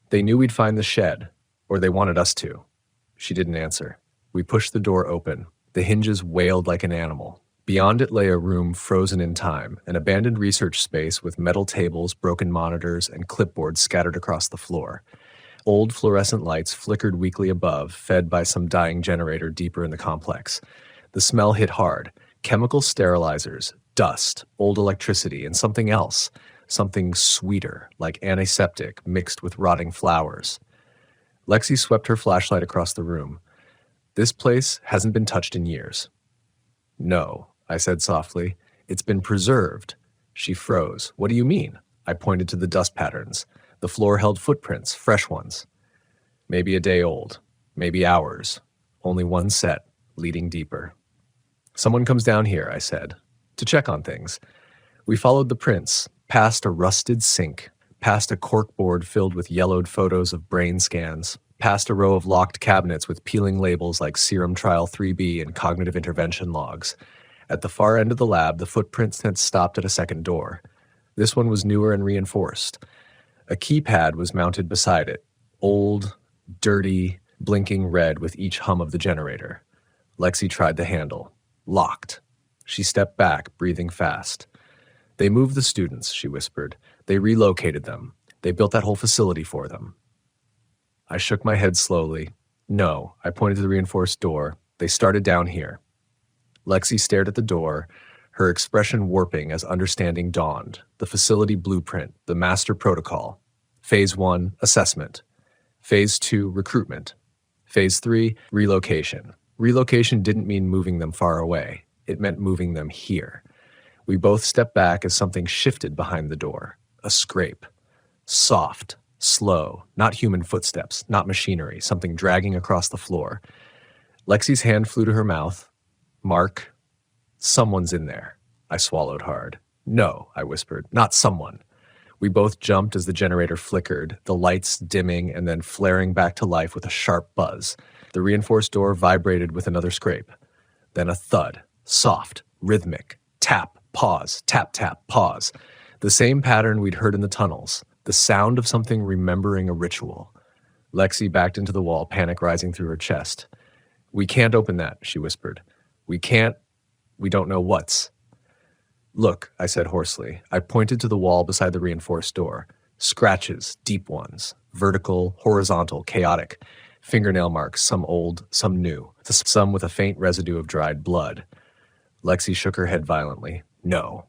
"They knew we'd find the shed, or they wanted us to." She didn't answer. We pushed the door open. The hinges wailed like an animal. Beyond it lay a room frozen in time, an abandoned research space with metal tables, broken monitors, and clipboards scattered across the floor. Old fluorescent lights flickered weakly above, fed by some dying generator deeper in the complex. The smell hit hard. Chemical sterilizers, dust, old electricity, and something else. Something sweeter, like antiseptic, mixed with rotting flowers. Lexi swept her flashlight across the room. This place hasn't been touched in years. No, I said softly. It's been preserved. She froze. What do you mean? I pointed to the dust patterns. The floor held footprints, fresh ones. Maybe a day old. Maybe hours. Only one set, leading deeper. Someone comes down here, I said, to check on things. We followed the prints, past a rusted sink, past a corkboard filled with yellowed photos of brain scans, past a row of locked cabinets with peeling labels like Serum Trial 3B and Cognitive Intervention logs. At the far end of the lab, the footprints had stopped at a second door. This one was newer and reinforced. A keypad was mounted beside it, old, dirty, blinking red with each hum of the generator. Lexi tried the handle. Locked. She stepped back, breathing fast. They moved the students, she whispered. They relocated them. They built that whole facility for them. I shook my head slowly. No, I pointed to the reinforced door. They started down here. Lexi stared at the door, her expression warping as understanding dawned. The facility blueprint, the master protocol. Phase 1, assessment. Phase 2, recruitment. Phase 3, relocation. Relocation didn't mean moving them far away. It meant moving them here. We both stepped back as something shifted behind the door. A scrape. Soft, slow, not human footsteps, not machinery, something dragging across the floor. Lexi's hand flew to her mouth. Mark, someone's in there. I swallowed hard. No, I whispered, not someone. We both jumped as the generator flickered, the lights dimming and then flaring back to life with a sharp buzz. The reinforced door vibrated with another scrape. Then a thud, soft, rhythmic, tap, pause, tap, tap, pause. The same pattern we'd heard in the tunnels, the sound of something remembering a ritual. Lexi backed into the wall, panic rising through her chest. We can't open that, she whispered. We don't know what's. Look, I said hoarsely. I pointed to the wall beside the reinforced door. Scratches, deep ones, vertical, horizontal, chaotic. Fingernail marks, some old, some new, some with a faint residue of dried blood. Lexi shook her head violently. No,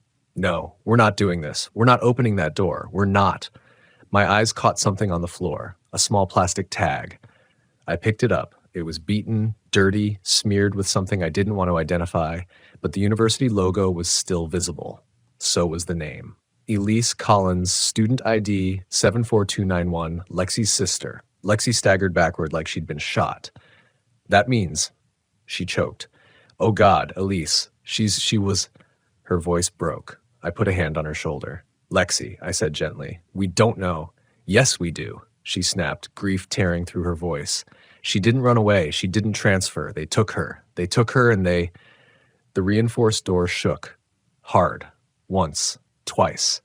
we're not doing this. We're not opening that door. We're not. My eyes caught something on the floor, a small plastic tag. I picked it up. It was beaten, dirty, smeared with something I didn't want to identify, but the university logo was still visible. So was the name. Elise Collins, student ID 74291, Lexi's sister. Lexi staggered backward like she'd been shot. That means, she choked. Oh God, Elise, she was... Her voice broke. I put a hand on her shoulder. Lexi, I said gently, we don't know. Yes, we do, she snapped, grief tearing through her voice. She didn't run away. She didn't transfer. They took her. The reinforced door shook. Hard. Once. Twice.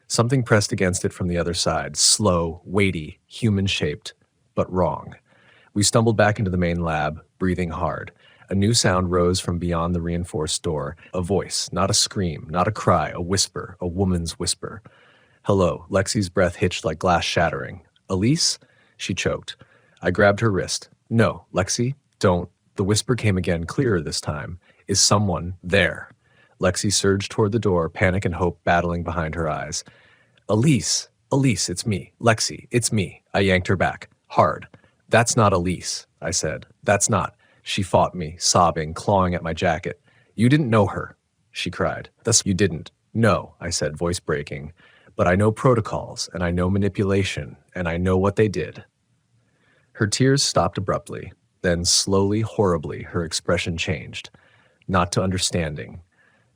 Something pressed against it from the other side. Slow, weighty, human-shaped, but wrong. We stumbled back into the main lab, breathing hard. A new sound rose from beyond the reinforced door. A voice, not a scream, not a cry, a whisper, a woman's whisper. Hello. Lexi's breath hitched like glass shattering. Elise? She choked. I grabbed her wrist. No, Lexi, don't. The whisper came again, clearer this time. Is someone there? Lexi surged toward the door, panic and hope battling behind her eyes. Elise, it's me. Lexi, it's me. I yanked her back, hard. That's not Elise, I said. That's not. She fought me, sobbing, clawing at my jacket. You didn't know her, she cried. You didn't. No, I said, voice breaking. But I know protocols, and I know manipulation, and I know what they did. Her tears stopped abruptly. Then slowly, horribly, her expression changed. Not to understanding,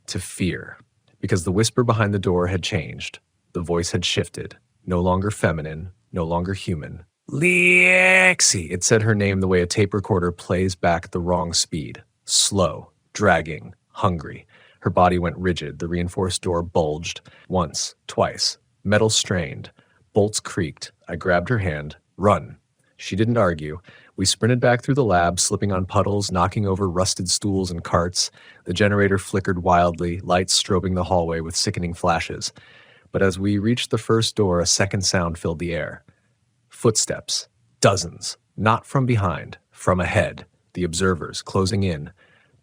to fear. Because the whisper behind the door had changed. The voice had shifted. No longer feminine, no longer human. Lexi! It said her name the way a tape recorder plays back the wrong speed. Slow, dragging, hungry. Her body went rigid. The reinforced door bulged. Once, twice. Metal strained. Bolts creaked. I grabbed her hand. Run. She didn't argue. We sprinted back through the lab, slipping on puddles, knocking over rusted stools and carts. The generator flickered wildly, lights strobing the hallway with sickening flashes. But as we reached the first door, a second sound filled the air. Footsteps. Dozens. Not from behind, from ahead. The observers closing in,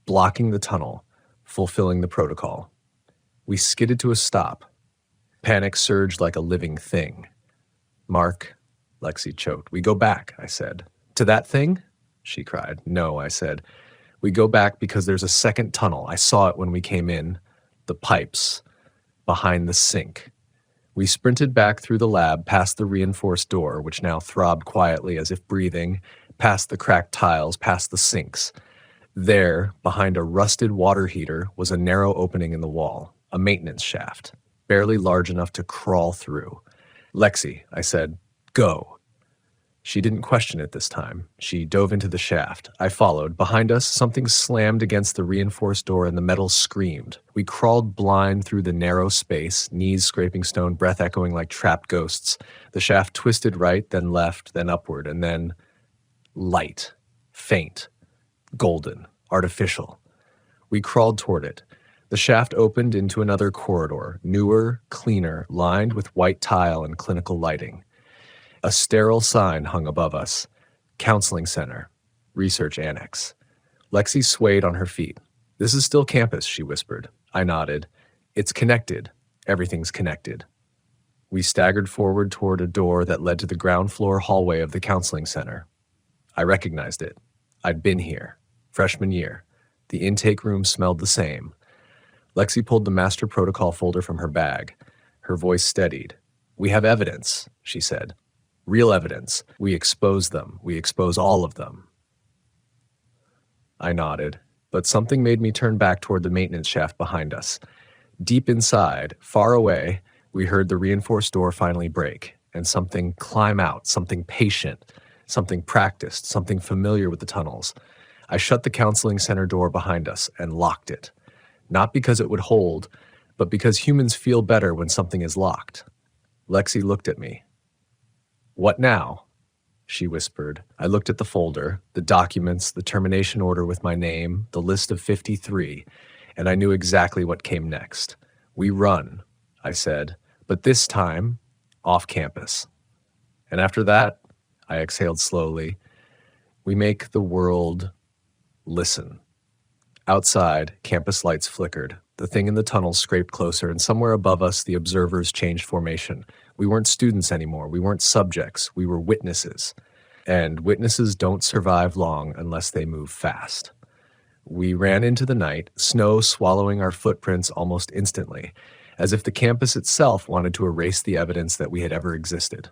blocking the tunnel, fulfilling the protocol. We skidded to a stop. Panic surged like a living thing. "Mark," Lexi choked. "We go back," I said. "To that thing?" she cried. "No," I said. "We go back because there's a second tunnel. I saw it when we came in. The pipes. Behind the sink." We sprinted back through the lab, past the reinforced door, which now throbbed quietly as if breathing, past the cracked tiles, past the sinks. There, behind a rusted water heater, was a narrow opening in the wall, a maintenance shaft, barely large enough to crawl through. "Lexi," I said, "go." She didn't question it this time. She dove into the shaft. I followed. Behind us, something slammed against the reinforced door and the metal screamed. We crawled blind through the narrow space, knees scraping stone, breath echoing like trapped ghosts. The shaft twisted right, then left, then upward, and then light, faint, golden, artificial. We crawled toward it. The shaft opened into another corridor, newer, cleaner, lined with white tile and clinical lighting. A sterile sign hung above us. Counseling Center. Research Annex. Lexi swayed on her feet. "This is still campus," she whispered. I nodded. "It's connected. Everything's connected." We staggered forward toward a door that led to the ground floor hallway of the counseling center. I recognized it. I'd been here. Freshman year. The intake room smelled the same. Lexi pulled the master protocol folder from her bag. Her voice steadied. "We have evidence," she said. "Real evidence. We expose them. We expose all of them." I nodded, but something made me turn back toward the maintenance shaft behind us. Deep inside, far away, we heard the reinforced door finally break, and something climb out, something patient, something practiced, something familiar with the tunnels. I shut the counseling center door behind us and locked it. Not because it would hold, but because humans feel better when something is locked. Lexi looked at me. "What now?" she whispered. I looked at the folder, the documents, the termination order with my name, the list of 53, and I knew exactly what came next. "We run," I said, "but this time, off campus. And after that," I exhaled slowly, "we make the world listen." Outside, campus lights flickered. The thing in the tunnel scraped closer, and somewhere above us, the observers changed formation. We weren't students anymore. We weren't subjects. We were witnesses. And witnesses don't survive long unless they move fast. We ran into the night, snow swallowing our footprints almost instantly, as if the campus itself wanted to erase the evidence that we had ever existed.